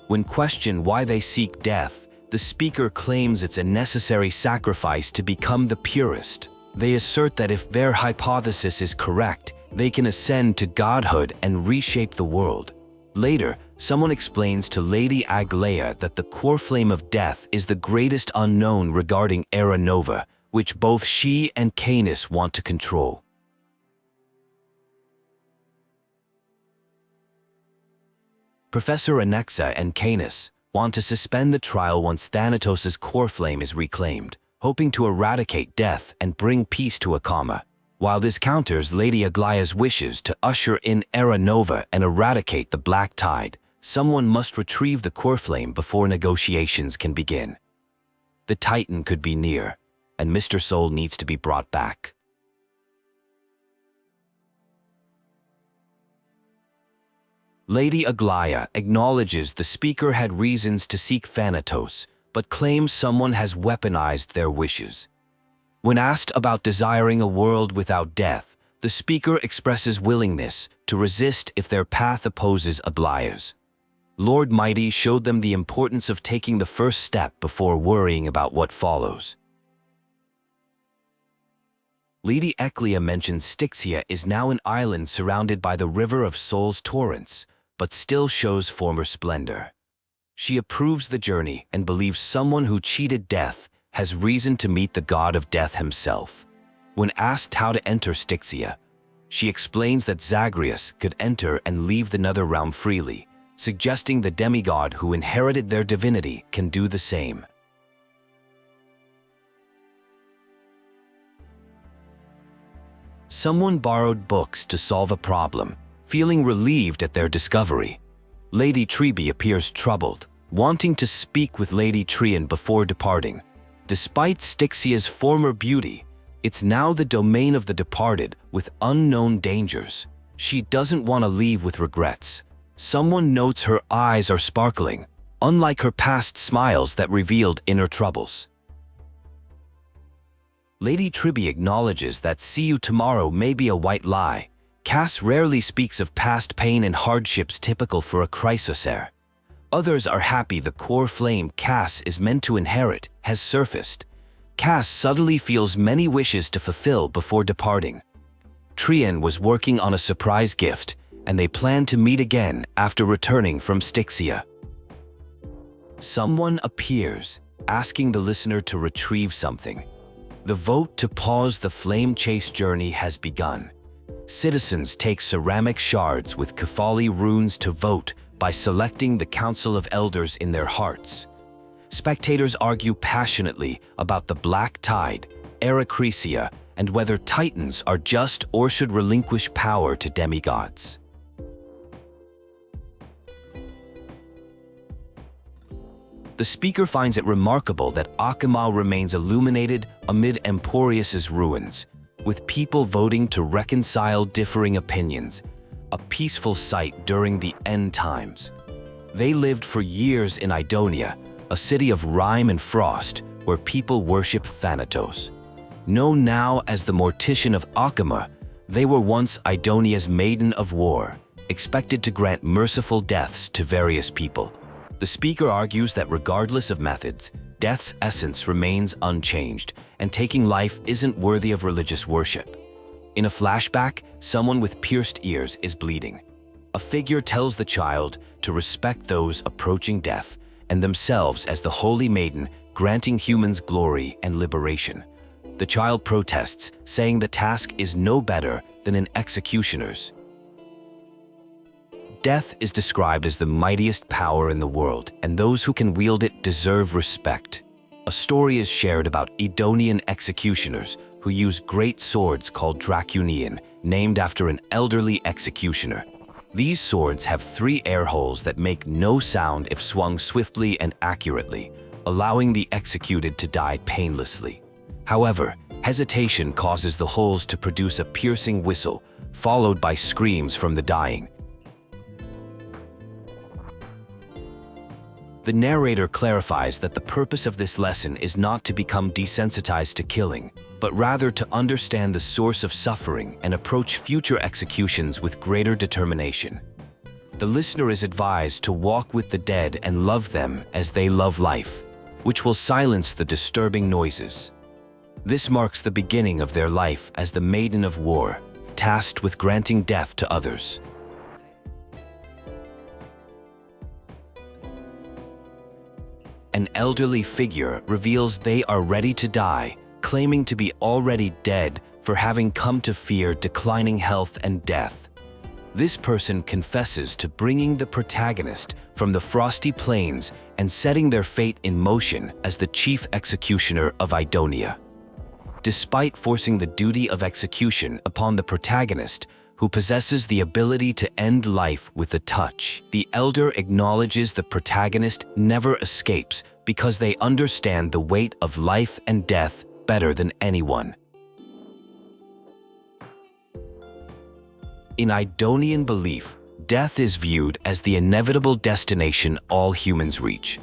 When questioned why they seek death, the speaker claims it's a necessary sacrifice to become the purest. They assert that if their hypothesis is correct, they can ascend to godhood and reshape the world. Later, someone explains to Lady Aglaia that the core flame of death is the greatest unknown regarding Era Nova, which both she and Canis want to control. Professor Anaxa and Canis want to suspend the trial once Thanatos' core flame is reclaimed, hoping to eradicate death and bring peace to Akama. While this counters Lady Aglaia's wishes to usher in Era Nova and eradicate the Black Tide, someone must retrieve the core flame before negotiations can begin. The Titan could be near, and Mr. Soul needs to be brought back. Lady Aglaia acknowledges the speaker had reasons to seek Thanatos, but claims someone has weaponized their wishes. When asked about desiring a world without death, the speaker expresses willingness to resist if their path opposes Aglaia's. Lord Mighty showed them the importance of taking the first step before worrying about what follows. Lady Eclia mentions Styxia is now an island surrounded by the River of Souls torrents, but still shows former splendor. She approves the journey and believes someone who cheated death has reason to meet the god of death himself. When asked how to enter Styxia, she explains that Zagreus could enter and leave the Netherrealm freely, suggesting the demigod who inherited their divinity can do the same. Someone borrowed books to solve a problem, feeling relieved at their discovery. Lady Trebe appears troubled, wanting to speak with Lady Trian before departing. Despite Styxia's former beauty, it's now the domain of the departed with unknown dangers. She doesn't want to leave with regrets. Someone notes her eyes are sparkling, unlike her past smiles that revealed inner troubles. Lady Trebe acknowledges that "see you tomorrow" may be a white lie. Cass rarely speaks of past pain and hardships typical for a Chrysos Heir. Others are happy the core flame Cass is meant to inherit has surfaced. Cass suddenly feels many wishes to fulfill before departing. Trian was working on a surprise gift, and they plan to meet again after returning from Styxia. Someone appears, asking the listener to retrieve something. The vote to pause the flame chase journey has begun. Citizens take ceramic shards with Kefali runes to vote by selecting the Council of Elders in their hearts. Spectators argue passionately about the Black Tide, Arocrisia, and whether Titans are just or should relinquish power to demigods. The speaker finds it remarkable that Akamau remains illuminated amid Emporius's ruins, with people voting to reconcile differing opinions, a peaceful sight during the end times. They lived for years in Idonia, a city of rime and frost, where people worship Thanatos. Known now as the Mortician of Akama, they were once Idonia's maiden of war, expected to grant merciful deaths to various people. The speaker argues that regardless of methods, death's essence remains unchanged, and taking life isn't worthy of religious worship. In a flashback, someone with pierced ears is bleeding. A figure tells the child to respect those approaching death and themselves as the Holy Maiden, granting humans glory and liberation. The child protests, saying the task is no better than an executioner's. Death is described as the mightiest power in the world, and those who can wield it deserve respect. A story is shared about Edonian executioners who use great swords called Draconian, named after an elderly executioner. These swords have 3 air holes that make no sound if swung swiftly and accurately, allowing the executed to die painlessly. However, hesitation causes the holes to produce a piercing whistle, followed by screams from the dying. The narrator clarifies that the purpose of this lesson is not to become desensitized to killing, but rather to understand the source of suffering and approach future executions with greater determination. The listener is advised to walk with the dead and love them as they love life, which will silence the disturbing noises. This marks the beginning of their life as the Maiden of War, tasked with granting death to others. An elderly figure reveals they are ready to die, claiming to be already dead for having come to fear declining health and death. This person confesses to bringing the protagonist from the frosty plains and setting their fate in motion as the chief executioner of Idonia. Despite forcing the duty of execution upon the protagonist, who possesses the ability to end life with a touch, the elder acknowledges the protagonist never escapes because they understand the weight of life and death better than anyone. In Idonian belief, death is viewed as the inevitable destination all humans reach.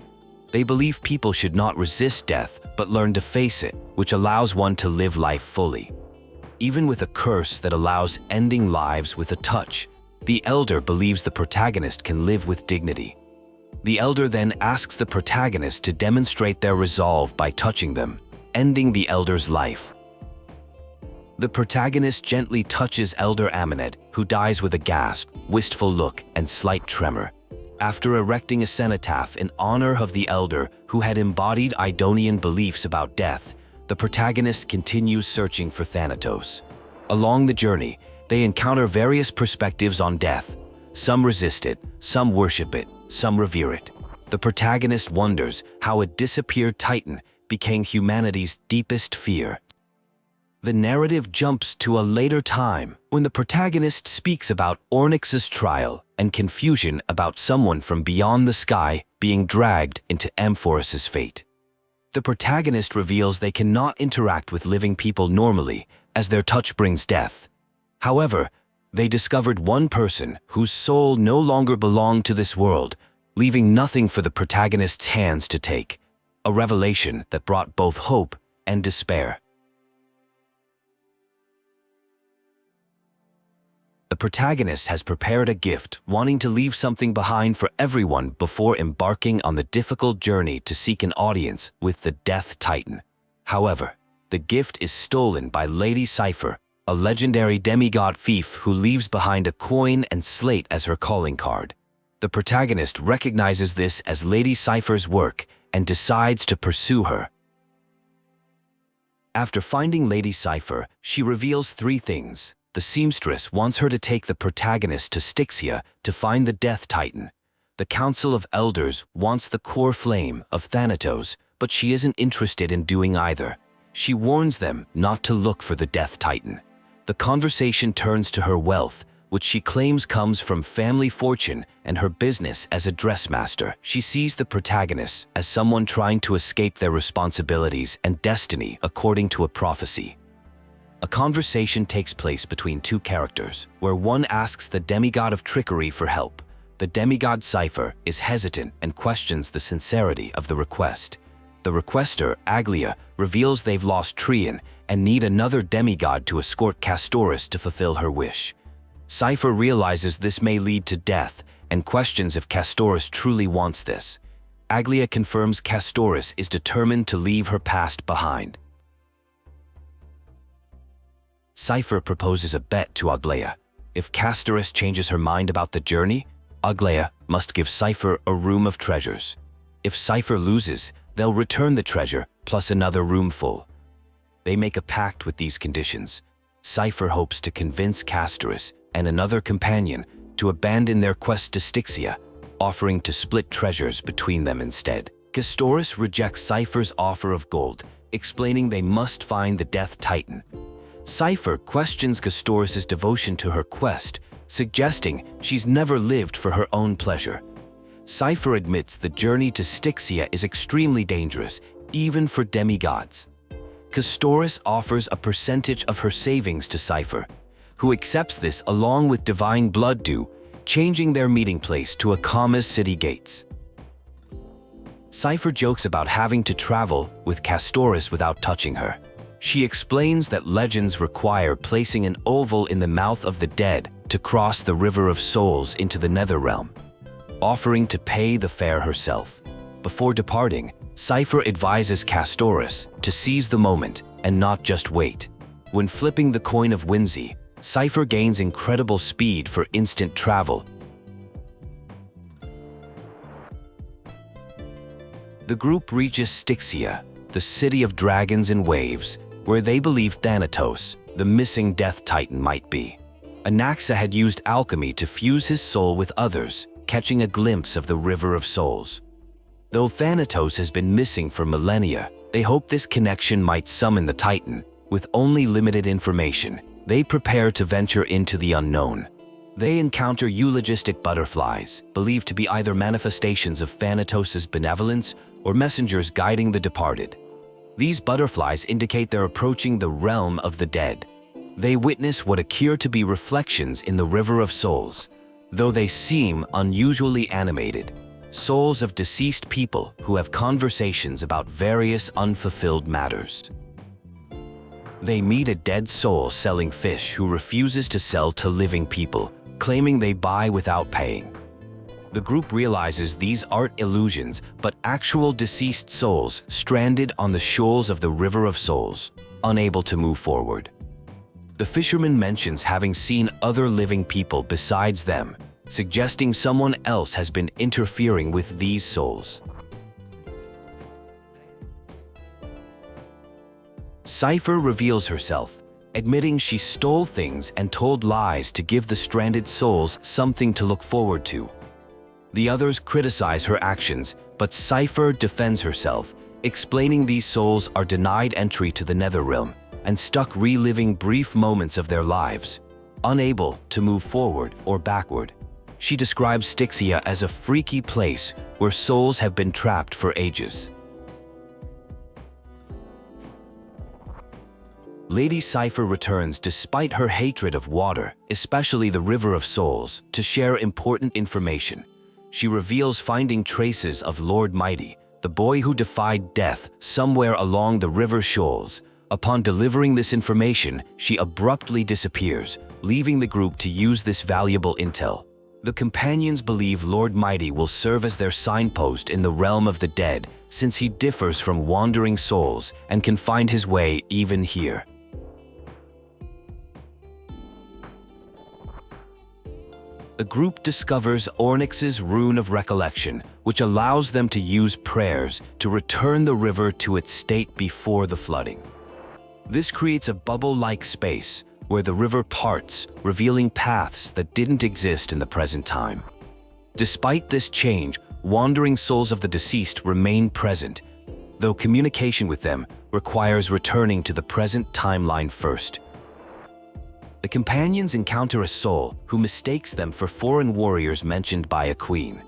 They believe people should not resist death, but learn to face it, which allows one to live life fully. Even with a curse that allows ending lives with a touch, the elder believes the protagonist can live with dignity. The elder then asks the protagonist to demonstrate their resolve by touching them, ending the elder's life. The protagonist gently touches Elder Amunet, who dies with a gasp, wistful look, and slight tremor. After erecting a cenotaph in honor of the elder who had embodied Idonian beliefs about death, the protagonist continues searching for Thanatos. Along the journey, they encounter various perspectives on death. Some resist it, some worship it, some revere it. The protagonist wonders how a disappeared Titan became humanity's deepest fear. The narrative jumps to a later time when the protagonist speaks about Oryx's trial and confusion about someone from beyond the sky being dragged into Amphoris's fate. The protagonist reveals they cannot interact with living people normally, as their touch brings death. However, they discovered one person whose soul no longer belonged to this world, leaving nothing for the protagonist's hands to take, a revelation that brought both hope and despair. The protagonist has prepared a gift, wanting to leave something behind for everyone before embarking on the difficult journey to seek an audience with the Death Titan. However, the gift is stolen by Lady Cypher, a legendary demigod thief who leaves behind a coin and slate as her calling card. The protagonist recognizes this as Lady Cypher's work and decides to pursue her. After finding Lady Cypher, she reveals 3 things. The seamstress wants her to take the protagonist to Styxia to find the Death Titan. The Council of Elders wants the core flame of Thanatos, but she isn't interested in doing either. She warns them not to look for the Death Titan. The conversation turns to her wealth, which she claims comes from family fortune and her business as a dressmaster. She sees the protagonist as someone trying to escape their responsibilities and destiny according to a prophecy. A conversation takes place between 2 characters, where one asks the demigod of trickery for help. The demigod Cypher is hesitant and questions the sincerity of the request. The requester, Aglia, reveals they've lost Trian and need another demigod to escort Castorice to fulfill her wish. Cypher realizes this may lead to death and questions if Castorice truly wants this. Aglia confirms Castorice is determined to leave her past behind. Cypher proposes a bet to Aglia. If Castorice changes her mind about the journey, Aglia must give Cypher a room of treasures. If Cypher loses, they'll return the treasure plus another room full. They make a pact with these conditions. Cypher hopes to convince Castorice and another companion to abandon their quest to Styxia, offering to split treasures between them instead. Castorice rejects Cypher's offer of gold, explaining they must find the Death Titan. Cypher questions Castorice's devotion to her quest, suggesting she's never lived for her own pleasure. Cypher admits the journey to Styxia is extremely dangerous, even for demigods. Castorice offers a percentage of her savings to Cypher, who accepts this along with divine blood due, changing their meeting place to Akama's city gates. Cypher jokes about having to travel with Castorice without touching her. She explains that legends require placing an oval in the mouth of the dead to cross the River of Souls into the Netherrealm, offering to pay the fare herself. Before departing, Cypher advises Castorice to seize the moment and not just wait. When flipping the coin of whimsy, Cypher gains incredible speed for instant travel. The group reaches Styxia, the city of dragons and waves, where they believe Thanatos, the missing Death Titan, might be. Anaxa had used alchemy to fuse his soul with others, catching a glimpse of the River of Souls. Though Thanatos has been missing for millennia, they hope this connection might summon the Titan. With only limited information, they prepare to venture into the unknown. They encounter eulogistic butterflies, believed to be either manifestations of Thanatos' benevolence or messengers guiding the departed. These butterflies indicate they're approaching the realm of the dead. They witness what appear to be reflections in the River of Souls, though they seem unusually animated. Souls of deceased people who have conversations about various unfulfilled matters. They meet a dead soul selling fish who refuses to sell to living people, claiming they buy without paying. The group realizes these aren't illusions, but actual deceased souls stranded on the shoals of the River of Souls, unable to move forward. The fisherman mentions having seen other living people besides them, suggesting someone else has been interfering with these souls. Cypher reveals herself, admitting she stole things and told lies to give the stranded souls something to look forward to. The others criticize her actions, but Cypher defends herself, explaining these souls are denied entry to the Netherrealm and stuck reliving brief moments of their lives, unable to move forward or backward. She describes Styxia as a freaky place where souls have been trapped for ages. Lady Cypher returns despite her hatred of water, especially the River of Souls, to share important information. She reveals finding traces of Lord Mighty, the boy who defied death, somewhere along the river shoals. Upon delivering this information, she abruptly disappears, leaving the group to use this valuable intel. The companions believe Lord Mighty will serve as their signpost in the realm of the dead, since he differs from wandering souls and can find his way even here. The group discovers Orinix's rune of recollection, which allows them to use prayers to return the river to its state before the flooding. This creates a bubble-like space where the river parts, revealing paths that didn't exist in the present time. Despite this change, wandering souls of the deceased remain present, though communication with them requires returning to the present timeline first. The companions encounter a soul who mistakes them for foreign warriors mentioned by a queen.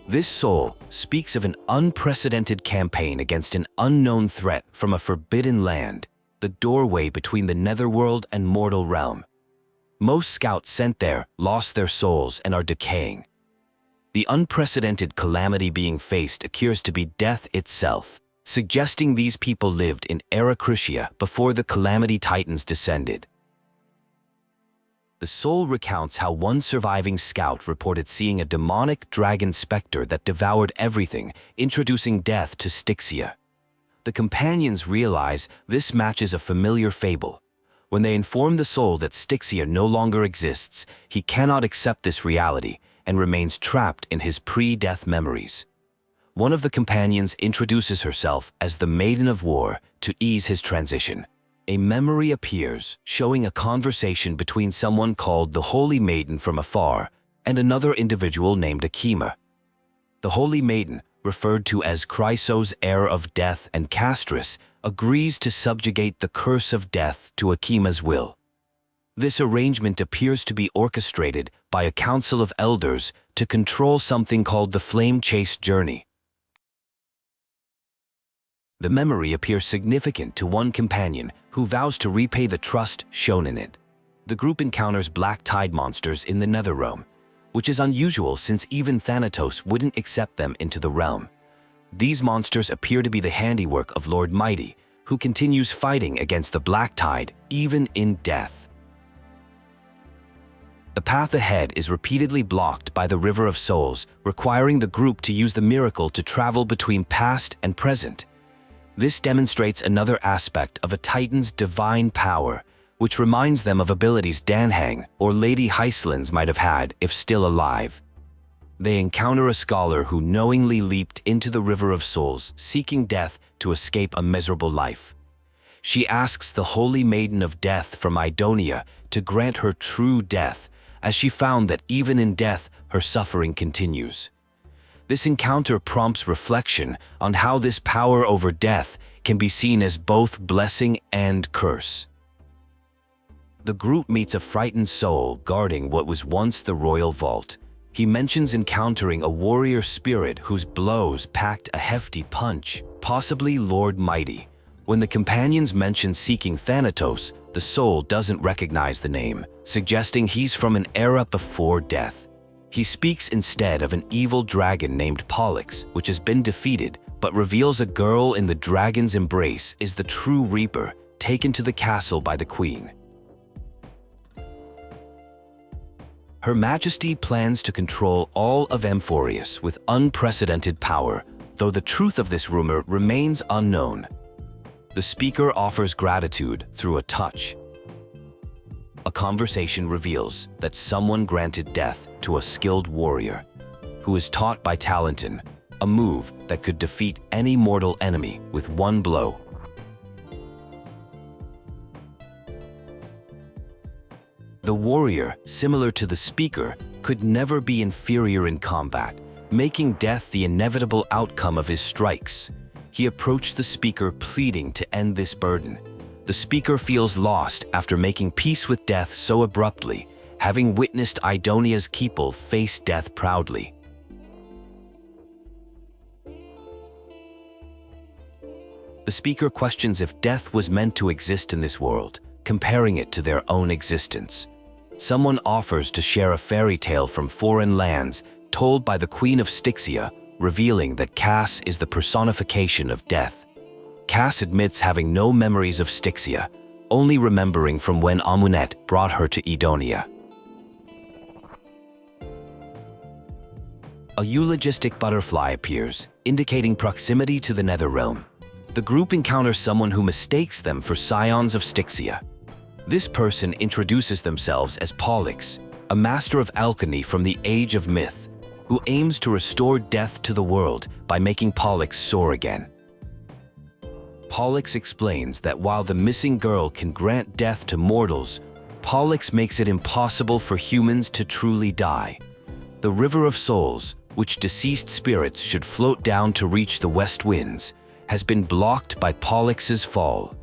This soul speaks of an unprecedented campaign against an unknown threat from a forbidden land, the doorway between the netherworld and mortal realm. Most scouts sent there lost their souls and are decaying. The unprecedented calamity being faced appears to be death itself, suggesting these people lived in Anaxagoras before the calamity titans descended. The soul recounts how one surviving scout reported seeing a demonic dragon specter that devoured everything, introducing death to Styxia. The companions realize this matches a familiar fable. When they inform the soul that Styxia no longer exists, he cannot accept this reality and remains trapped in his pre-death memories. One of the companions introduces herself as the Maiden of War to ease his transition. A memory appears, showing a conversation between someone called the Holy Maiden from afar and another individual named Akima. The Holy Maiden, referred to as Chrysos Heir of Death and Castorice, agrees to subjugate the curse of death to Akima's will. This arrangement appears to be orchestrated by a council of elders to control something called the Flame Chase Journey. The memory appears significant to one companion who vows to repay the trust shown in it. The group encounters black tide monsters in the Netherrealm, which is unusual since even Thanatos wouldn't accept them into the realm. These monsters appear to be the handiwork of Lord Mighty, who continues fighting against the black tide even in death. The path ahead is repeatedly blocked by the River of Souls, requiring the group to use the miracle to travel between past and present. This demonstrates another aspect of a Titan's divine power, which reminds them of abilities Danhang or Lady Hyslins might have had if still alive. They encounter a scholar who knowingly leaped into the River of Souls, seeking death to escape a miserable life. She asks the Holy Maiden of Death from Idonia to grant her true death, as she found that even in death her suffering continues. This encounter prompts reflection on how this power over death can be seen as both blessing and curse. The group meets a frightened soul guarding what was once the royal vault. He mentions encountering a warrior spirit whose blows packed a hefty punch, possibly Lord Mighty. When the companions mention seeking Thanatos, the soul doesn't recognize the name, suggesting he's from an era before death. He speaks instead of an evil dragon named Pollux, which has been defeated, but reveals a girl in the dragon's embrace is the true Reaper, taken to the castle by the queen. Her Majesty plans to control all of Amphorius with unprecedented power, though the truth of this rumor remains unknown. The speaker offers gratitude through a touch. A conversation reveals that someone granted death to a skilled warrior, who is taught by Talenton, a move that could defeat any mortal enemy with one blow. The warrior, similar to the speaker, could never be inferior in combat, making death the inevitable outcome of his strikes. He approached the speaker pleading to end this burden. The speaker feels lost after making peace with death so abruptly, having witnessed Idonia's people face death proudly. The speaker questions if death was meant to exist in this world, comparing it to their own existence. Someone offers to share a fairy tale from foreign lands told by the Queen of Styxia, revealing that Cass is the personification of death. Cass admits having no memories of Styxia, only remembering from when Amunet brought her to Idonia. a eulogistic butterfly appears, indicating proximity to the Netherrealm. The group encounters someone who mistakes them for scions of Styxia. This person introduces themselves as Pollux, a master of alchemy from the Age of Myth, who aims to restore death to the world by making Pollux soar again. Pollux explains that while the missing girl can grant death to mortals, Pollux makes it impossible for humans to truly die. The River of Souls, which deceased spirits should float down to reach the west winds, has been blocked by Pollux's fall.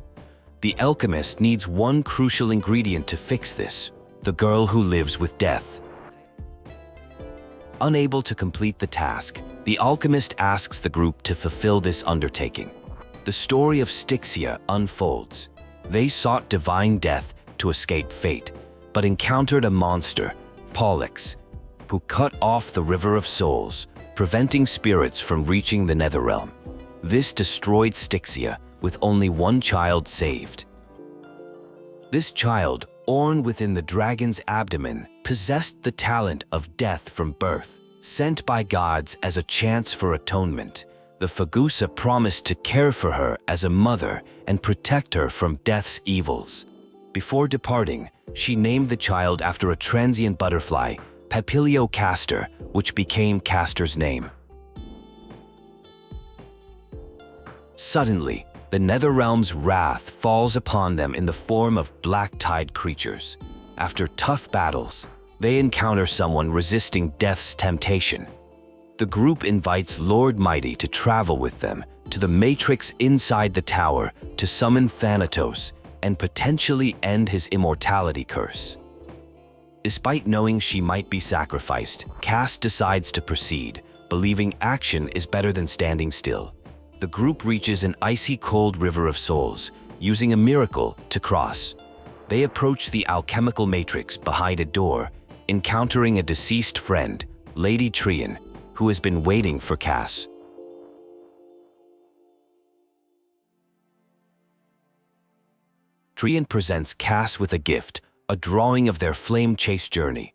The alchemist needs one crucial ingredient to fix this: the girl who lives with death. Unable to complete the task, the alchemist asks the group to fulfill this undertaking. The story of Styxia unfolds. They sought divine death to escape fate, but encountered a monster, Pollux, who cut off the River of Souls, preventing spirits from reaching the Netherrealm. This destroyed Styxia, with only one child saved. This child, born within the dragon's abdomen, possessed the talent of death from birth, sent by gods as a chance for atonement. The Fagusa promised to care for her as a mother and protect her from death's evils. Before departing, she named the child after a transient butterfly, Papilio Castor, which became Castor's name. Suddenly, the Netherrealm's wrath falls upon them in the form of black-tide creatures. After tough battles, they encounter someone resisting death's temptation. The group invites Lord Mighty to travel with them to the matrix inside the tower to summon Thanatos and potentially end his immortality curse. Despite knowing she might be sacrificed, Cass decides to proceed, believing action is better than standing still. The group reaches an icy cold river of souls, using a miracle to cross. They approach the alchemical matrix behind a door, encountering a deceased friend, Lady Trian, who has been waiting for Cass. Trian presents Cass with a gift, a drawing of their flame chase journey.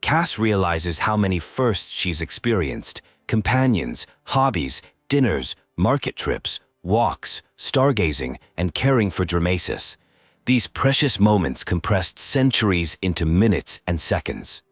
Cass realizes how many firsts she's experienced: companions, hobbies, dinners, market trips, walks, stargazing, and caring for Dramasis. These precious moments compressed centuries into minutes and seconds.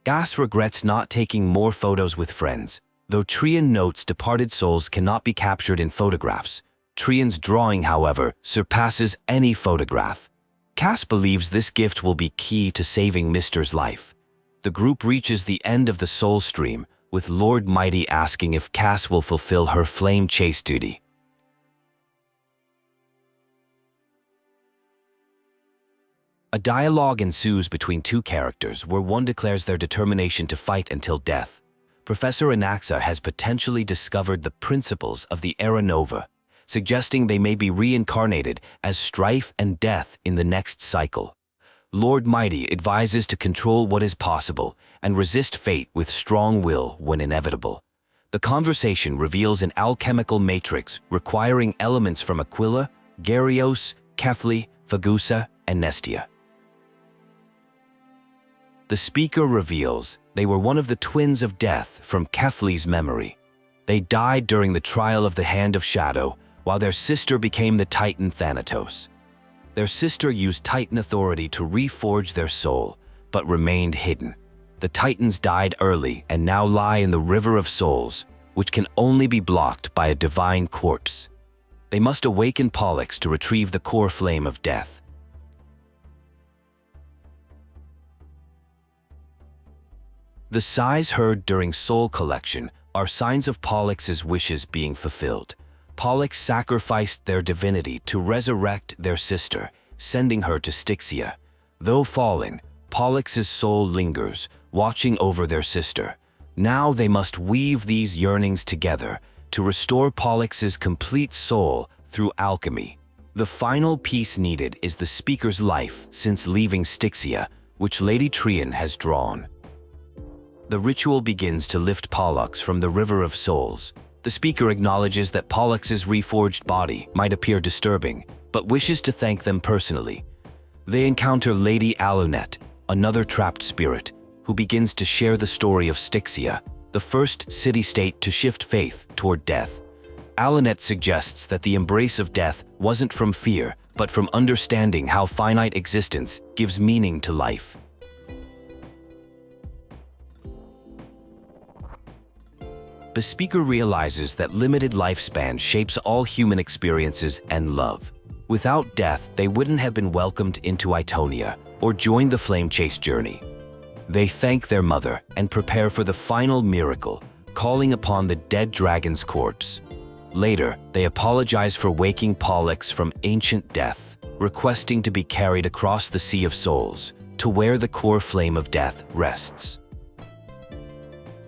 Cass regrets not taking more photos with friends. Though Trian notes departed souls cannot be captured in photographs, Trian's drawing, however, surpasses any photograph. Cass believes this gift will be key to saving Mister's life. The group reaches the end of the soul stream, with Lord Mighty asking if Cass will fulfill her flame chase duty. A dialogue ensues between two characters where one declares their determination to fight until death. Professor Anaxa has potentially discovered the principles of the Era Nova, suggesting they may be reincarnated as strife and death in the next cycle. Lord Mighty advises to control what is possible and resist fate with strong will when inevitable. The conversation reveals an alchemical matrix requiring elements from Aquila, Gyarios, Kefli, Fagusa, and Nestia. The speaker reveals they were one of the twins of death from Kefli's memory. They died during the trial of the Hand of Shadow, while their sister became the Titan Thanatos. Their sister used Titan authority to reforge their soul, but remained hidden. The Titans died early and now lie in the River of Souls, which can only be blocked by a divine corpse. They must awaken Pollux to retrieve the core flame of death. The sighs heard during soul collection are signs of Pollux's wishes being fulfilled. Pollux sacrificed their divinity to resurrect their sister, sending her to Styxia. Though fallen, Pollux's soul lingers, watching over their sister. Now they must weave these yearnings together to restore Pollux's complete soul through alchemy. The final piece needed is the speaker's life since leaving Styxia, which Lady Trian has drawn. The ritual begins to lift Pollux from the River of Souls. The speaker acknowledges that Pollux's reforged body might appear disturbing, but wishes to thank them personally. They encounter Lady Alunet, another trapped spirit, who begins to share the story of Styxia, the first city-state to shift faith toward death. Aronix suggests that the embrace of death wasn't from fear, but from understanding how finite existence gives meaning to life. The speaker realizes that limited lifespan shapes all human experiences and love. Without death, they wouldn't have been welcomed into Itonia or joined the flame chase journey. They thank their mother and prepare for the final miracle, calling upon the dead dragon's corpse. Later, they apologize for waking Pollux from ancient death, requesting to be carried across the Sea of Souls to where the core flame of death rests.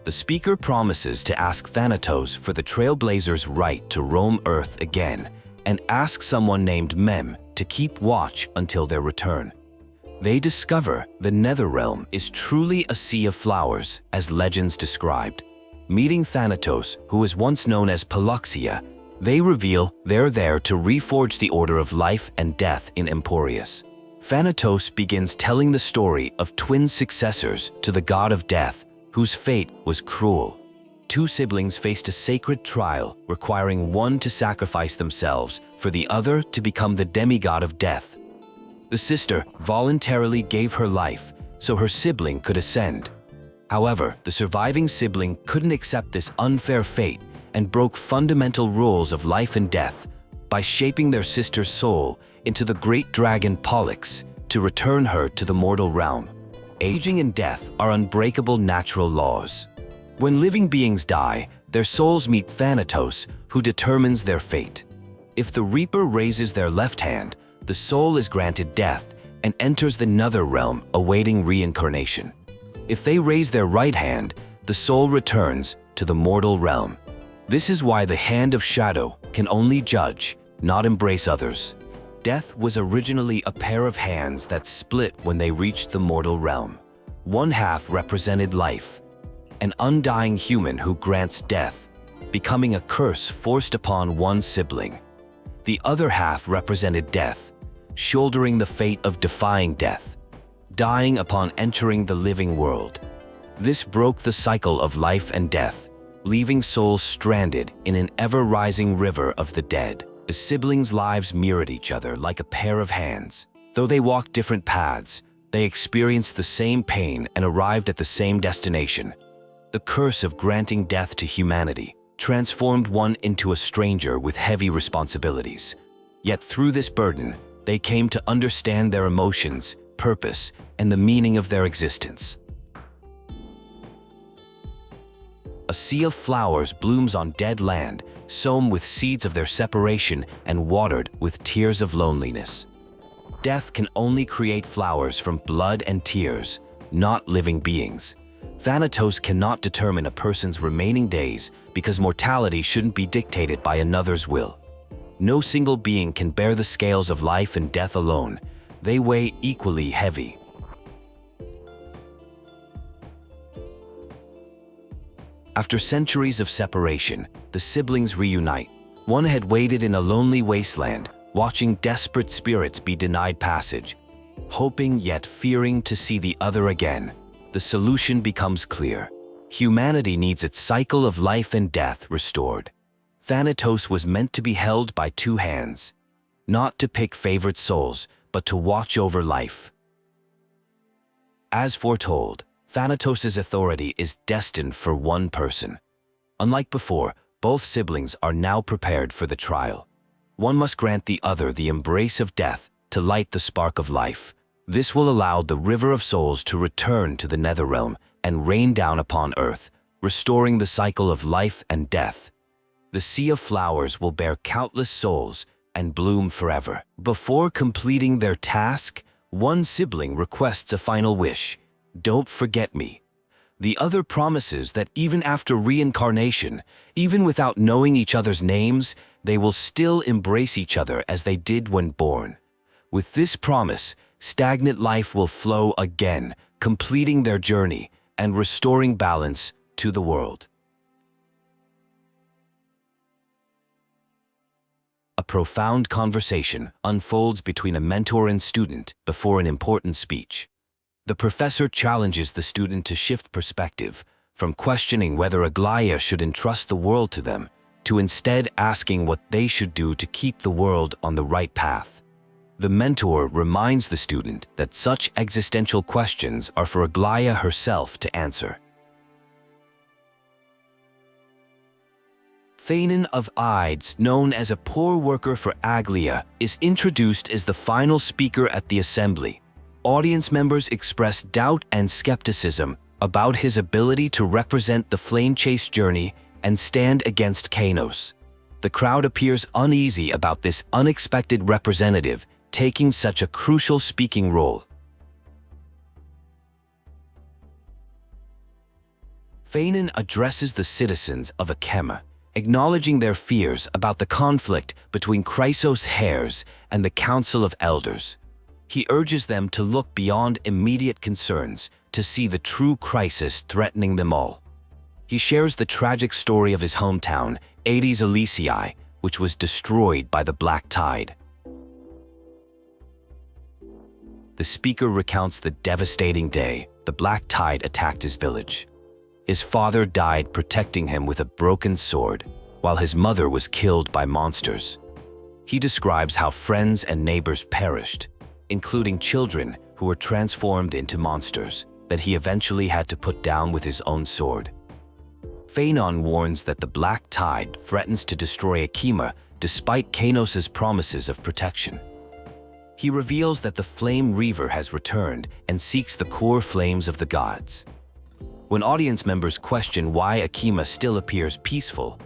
The speaker promises to ask Thanatos for the Trailblazers' right to roam Earth again and asks someone named Mem to keep watch until their return. They discover the Netherrealm is truly a sea of flowers, as legends described. Meeting Thanatos, who was once known as Palloxia, they reveal they're there to reforge the order of life and death in Emporius. Thanatos begins telling the story of twin successors to the god of death, whose fate was cruel. Two siblings faced a sacred trial, requiring one to sacrifice themselves for the other to become the demigod of death. The sister voluntarily gave her life so her sibling could ascend. However, the surviving sibling couldn't accept this unfair fate and broke fundamental rules of life and death by shaping their sister's soul into the great dragon Pollux to return her to the mortal realm. Aging and death are unbreakable natural laws. When living beings die, their souls meet Thanatos, who determines their fate. If the Reaper raises their left hand, the soul is granted death and enters the Netherrealm awaiting reincarnation. If they raise their right hand, the soul returns to the mortal realm. This is why the Hand of Shadow can only judge, not embrace others. Death was originally a pair of hands that split when they reached the mortal realm. One half represented life, an undying human who grants death, becoming a curse forced upon one sibling. The other half represented death, shouldering the fate of defying death, dying upon entering the living world. This broke the cycle of life and death, leaving souls stranded in an ever-rising river of the dead. The siblings' lives mirrored each other like a pair of hands. Though they walked different paths, they experienced the same pain and arrived at the same destination. The curse of granting death to humanity transformed one into a stranger with heavy responsibilities. Yet through this burden, they came to understand their emotions, purpose, and the meaning of their existence. A sea of flowers blooms on dead land, sown with seeds of their separation and watered with tears of loneliness. Death can only create flowers from blood and tears, not living beings. Thanatos cannot determine a person's remaining days because mortality shouldn't be dictated by another's will. No single being can bear the scales of life and death alone. They weigh equally heavy. After centuries of separation, the siblings reunite. One had waited in a lonely wasteland, watching desperate spirits be denied passage. Hoping yet fearing to see the other again, the solution becomes clear. Humanity needs its cycle of life and death restored. Thanatos was meant to be held by two hands, not to pick favorite souls, but to watch over life. As foretold, Thanatos' authority is destined for one person. Unlike before, both siblings are now prepared for the trial. One must grant the other the embrace of death to light the spark of life. This will allow the River of Souls to return to the Netherrealm and rain down upon Earth, restoring the cycle of life and death. The Sea of Flowers will bear countless souls and bloom forever. Before completing their task, one sibling requests a final wish. Don't forget me. The other promises that even after reincarnation, even without knowing each other's names, they will still embrace each other as they did when born. With this promise, stagnant life will flow again, completing their journey and restoring balance to the world. A profound conversation unfolds between a mentor and student before an important speech. The professor challenges the student to shift perspective, from questioning whether Aglaia should entrust the world to them, to instead asking what they should do to keep the world on the right path. The mentor reminds the student that such existential questions are for Aglaia herself to answer. Phanon of Ides, known as a poor worker for Aglaia, is introduced as the final speaker at the assembly. Audience members express doubt and skepticism about his ability to represent the flame chase journey and stand against Kanos. The crowd appears uneasy about this unexpected representative taking such a crucial speaking role. Phanon addresses the citizens of Akema, acknowledging their fears about the conflict between Chrysos Heirs and the Council of Elders. He urges them to look beyond immediate concerns to see the true crisis threatening them all. He shares the tragic story of his hometown, Aedes Elysiae, which was destroyed by the Black Tide. The speaker recounts the devastating day the Black Tide attacked his village. His father died protecting him with a broken sword, while his mother was killed by monsters. He describes how friends and neighbors perished, including children who were transformed into monsters that he eventually had to put down with his own sword. Phanon warns that the Black Tide threatens to destroy Akema despite Kanos' promises of protection. He reveals that the Flame Reaver has returned and seeks the core flames of the gods. When audience members question why Akema still appears peaceful,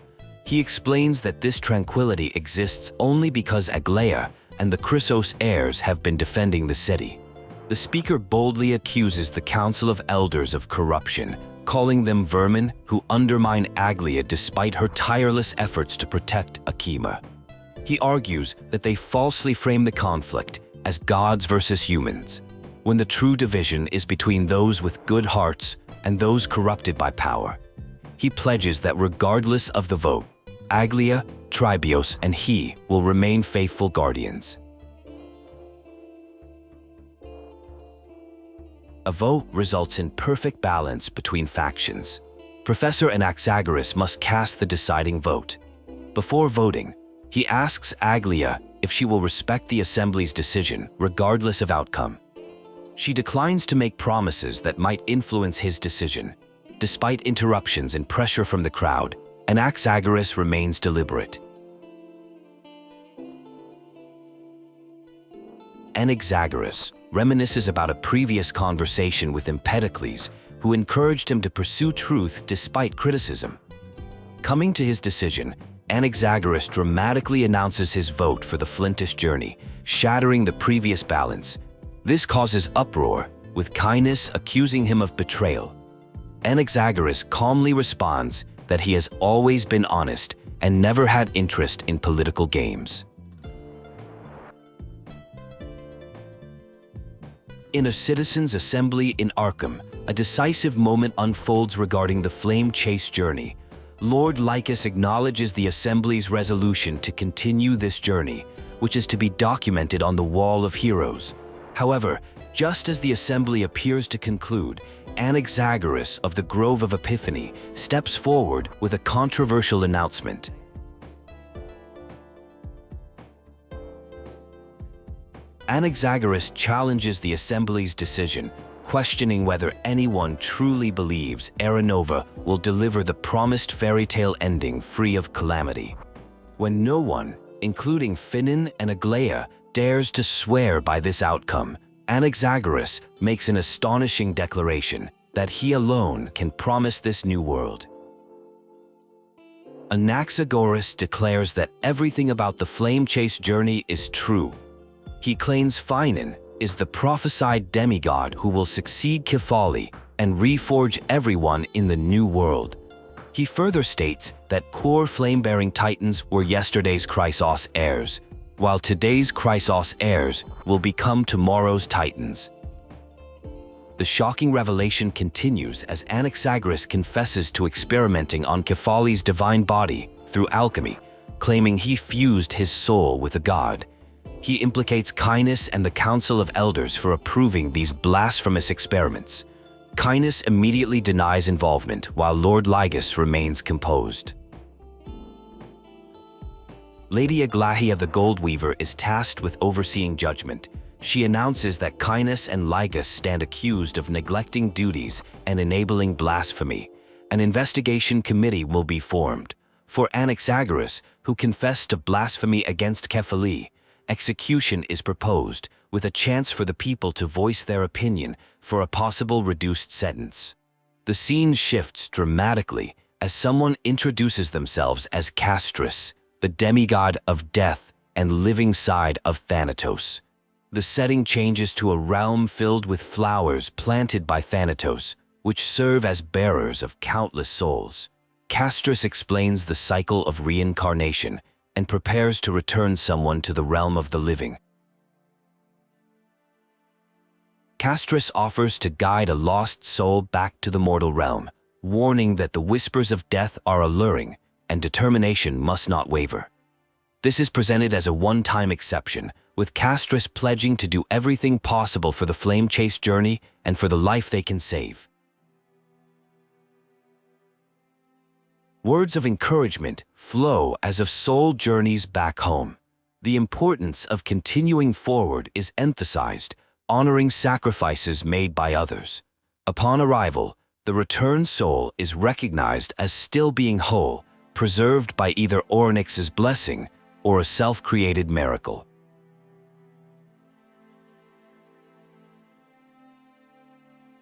he explains that this tranquility exists only because Aglaia and the Chrysos Heirs have been defending the city. The speaker boldly accuses the Council of Elders of corruption, calling them vermin who undermine Aglaia despite her tireless efforts to protect Akema. He argues that they falsely frame the conflict as gods versus humans, when the true division is between those with good hearts and those corrupted by power. He pledges that regardless of the vote, Aglaia, Tribios, and he will remain faithful guardians. A vote results in perfect balance between factions. Professor Anaxagoras must cast the deciding vote. Before voting, he asks Aglaia if she will respect the assembly's decision regardless of outcome. She declines to make promises that might influence his decision. Despite interruptions and pressure from the crowd, Anaxagoras remains deliberate. Anaxagoras reminisces about a previous conversation with Empedocles, who encouraged him to pursue truth despite criticism. Coming to his decision, Anaxagoras dramatically announces his vote for the Flintish journey, shattering the previous balance. This causes uproar, with Caenis accusing him of betrayal. Anaxagoras calmly responds that he has always been honest and never had interest in political games. In a citizens' assembly in Arkham, a decisive moment unfolds regarding the flame chase journey. Lord Lycus acknowledges the assembly's resolution to continue this journey, which is to be documented on the Wall of Heroes. However, just as the assembly appears to conclude, Anaxagoras of the Grove of Epiphany steps forward with a controversial announcement. Anaxagoras challenges the assembly's decision, questioning whether anyone truly believes Aranova will deliver the promised fairy tale ending free of calamity. When no one, including Phanon and Aglaia, dares to swear by this outcome, Anaxagoras makes an astonishing declaration that he alone can promise this new world. Anaxagoras declares that everything about the flame chase journey is true. He claims Phanon is the prophesied demigod who will succeed Kephali and reforge everyone in the new world. He further states that core flame-bearing titans were yesterday's Chrysos heirs, while today's Chrysos heirs will become tomorrow's titans. The shocking revelation continues as Anaxagoras confesses to experimenting on Kephali's divine body through alchemy, claiming he fused his soul with a god. He implicates Chrysos and the Council of Elders for approving these blasphemous experiments. Chrysos immediately denies involvement, while Lord Ligus remains composed. Lady Aglahia the Gold Weaver is tasked with overseeing judgment. She announces that Chrysos and Ligus stand accused of neglecting duties and enabling blasphemy. An investigation committee will be formed. For Anaxagoras, who confessed to blasphemy against Kephali, execution is proposed, with a chance for the people to voice their opinion for a possible reduced sentence. The scene shifts dramatically as someone introduces themselves as Castorice, the demigod of death and living side of Thanatos. The setting changes to a realm filled with flowers planted by Thanatos, which serve as bearers of countless souls. Castorice explains the cycle of reincarnation and prepares to return someone to the realm of the living. Castorice offers to guide a lost soul back to the mortal realm, warning that the whispers of death are alluring and determination must not waver. This is presented as a one-time exception, with Castorice pledging to do everything possible for the flame chase journey and for the life they can save. Words of encouragement flow as of soul journeys back home. The importance of continuing forward is emphasized, honoring sacrifices made by others. Upon arrival, the returned soul is recognized as still being whole, preserved by either Oronix's blessing or a self-created miracle.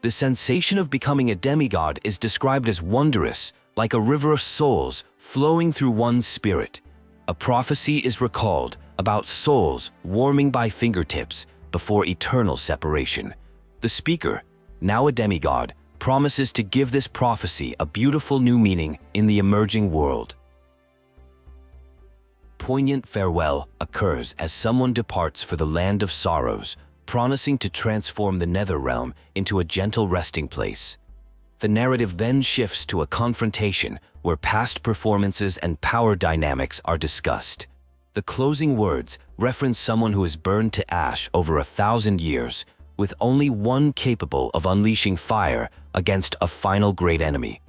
The sensation of becoming a demigod is described as wondrous, like a river of souls flowing through one's spirit. A prophecy is recalled about souls warming by fingertips before eternal separation. The speaker, now a demigod, promises to give this prophecy a beautiful new meaning in the emerging world. Poignant farewell occurs as someone departs for the land of sorrows, promising to transform the nether realm into a gentle resting place. The narrative then shifts to a confrontation where past performances and power dynamics are discussed. The closing words reference someone who is burned to ash over 1,000 years, with only one capable of unleashing fire against a final great enemy.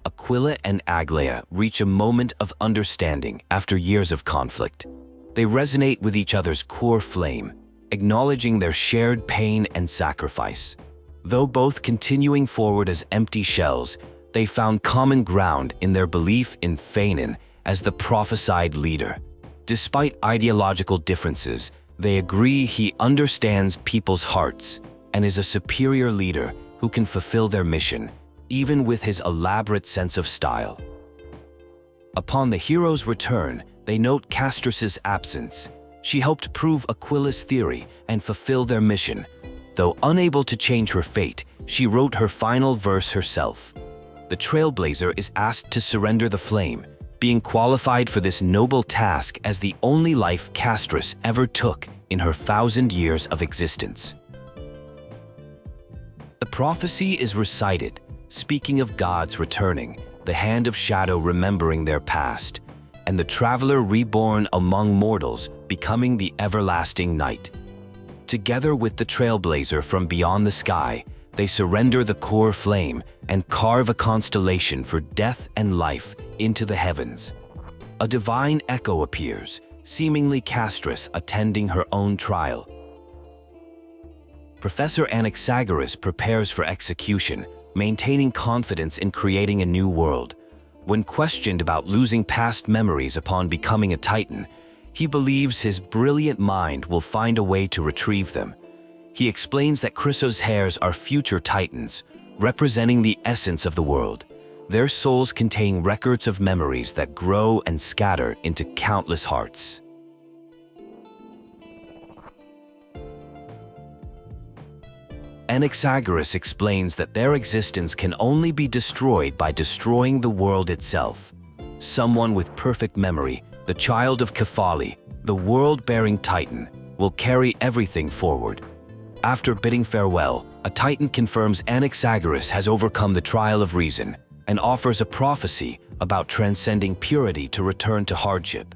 Aquila and Aglaia reach a moment of understanding after years of conflict. They resonate with each other's core flame, acknowledging their shared pain and sacrifice. Though both continuing forward as empty shells, they found common ground in their belief in Fanon as the prophesied leader. Despite ideological differences, they agree he understands people's hearts and is a superior leader who can fulfill their mission, even with his elaborate sense of style. Upon the hero's return, they note Castorice's absence. She helped prove Aquila's theory and fulfill their mission. Though unable to change her fate, she wrote her final verse herself. The Trailblazer is asked to surrender the flame, being qualified for this noble task as the only life Castorice ever took in her 1,000 years of existence. The prophecy is recited, speaking of gods returning, the hand of shadow remembering their past, and the traveler reborn among mortals becoming the everlasting night. Together with the Trailblazer from beyond the sky, they surrender the core flame and carve a constellation for death and life into the heavens. A divine echo appears, seemingly Castorice attending her own trial. Professor Anaxagoras prepares for execution, maintaining confidence in creating a new world. When questioned about losing past memories upon becoming a Titan, he believes his brilliant mind will find a way to retrieve them. He explains that Chrysos Heirs are future Titans, representing the essence of the world. Their souls contain records of memories that grow and scatter into countless hearts. Anaxagoras explains that their existence can only be destroyed by destroying the world itself. Someone with perfect memory, the child of Kephali, the world-bearing Titan, will carry everything forward. After bidding farewell, a Titan confirms Anaxagoras has overcome the trial of reason and offers a prophecy about transcending purity to return to hardship.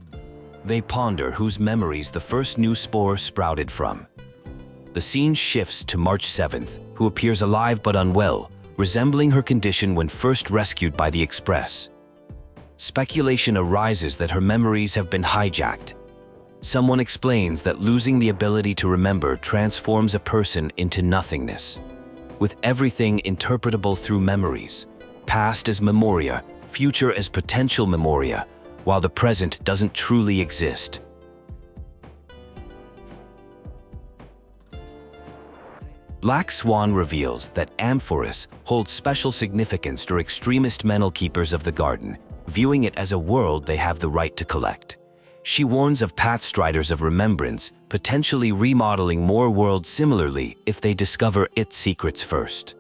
They ponder whose memories the first new spore sprouted from. The scene shifts to March 7th, who appears alive but unwell, resembling her condition when first rescued by the Express. Speculation arises that her memories have been hijacked. Someone explains that losing the ability to remember transforms a person into nothingness, with everything interpretable through memories, past as memoria, future as potential memoria, while the present doesn't truly exist. Black Swan reveals that Amphorus holds special significance to extremist mental keepers of the garden, viewing it as a world they have the right to collect. She warns of pathstriders of remembrance, potentially remodeling more worlds similarly if they discover its secrets first.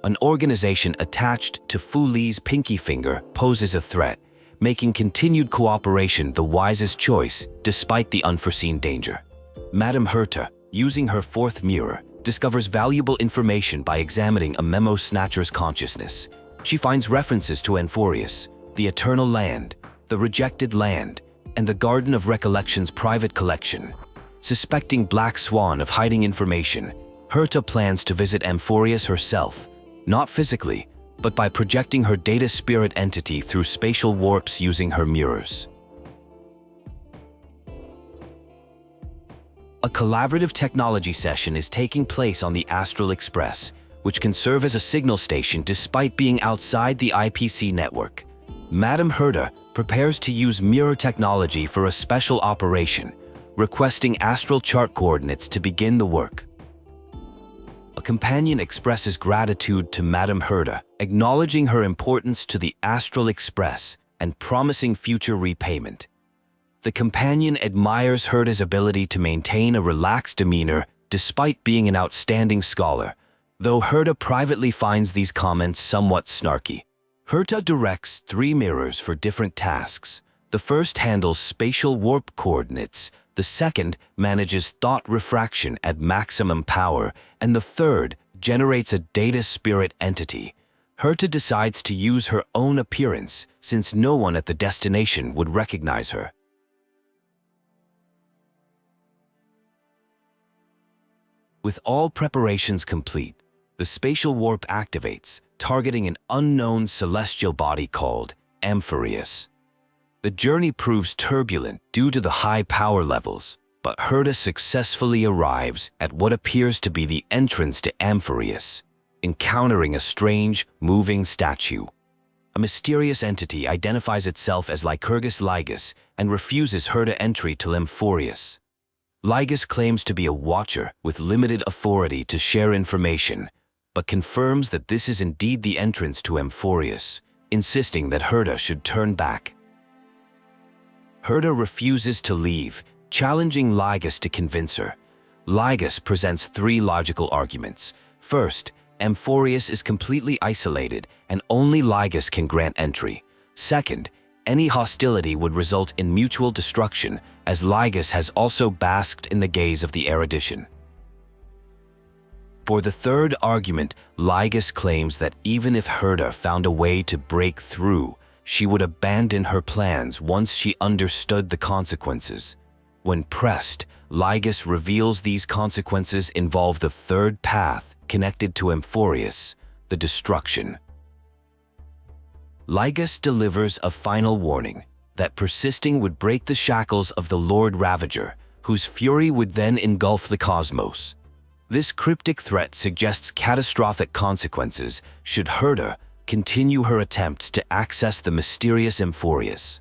An organization attached to Fu Li's pinky finger poses a threat, making continued cooperation the wisest choice despite the unforeseen danger. Madame Herta, using her fourth mirror, discovers valuable information by examining a memo snatcher's consciousness. She finds references to Amphorus, the Eternal Land, the Rejected Land, and the Garden of Recollection's private collection. Suspecting Black Swan of hiding information, Herta plans to visit Amphorus herself, not physically, but by projecting her data spirit entity through spatial warps using her mirrors. A collaborative technology session is taking place on the Astral Express, which can serve as a signal station despite being outside the IPC network. Madame Herta prepares to use mirror technology for a special operation, requesting astral chart coordinates to begin the work. A companion expresses gratitude to Madame Herta, acknowledging her importance to the Astral Express and promising future repayment. The companion admires Herta's ability to maintain a relaxed demeanor despite being an outstanding scholar, though Herta privately finds these comments somewhat snarky. Herta directs 3 mirrors for different tasks. The first handles spatial warp coordinates, the second manages thought refraction at maximum power, and the third generates a data spirit entity. Herta decides to use her own appearance since no one at the destination would recognize her. With all preparations complete, the spatial warp activates, targeting an unknown celestial body called Amphorus. The journey proves turbulent due to the high power levels, but Herta successfully arrives at what appears to be the entrance to Amphorus, encountering a strange, moving statue. A mysterious entity identifies itself as Lycurgus Ligus and refuses Herta entry to Amphorus. Ligus claims to be a watcher with limited authority to share information, but confirms that this is indeed the entrance to Amphorus, insisting that Herta should turn back. Herta refuses to leave, challenging Ligus to convince her. Ligus presents 3 logical arguments. First, Amphorus is completely isolated and only Ligus can grant entry. Second, any hostility would result in mutual destruction, as Ligus has also basked in the gaze of the erudition. For the third argument, Ligus claims that even if Herta found a way to break through, she would abandon her plans once she understood the consequences. When pressed, Ligus reveals these consequences involve the third path connected to Amphorus, the destruction. Ligus delivers a final warning that persisting would break the shackles of the Lord Ravager, whose fury would then engulf the cosmos. This cryptic threat suggests catastrophic consequences should Herta continue her attempts to access the mysterious Amphorus.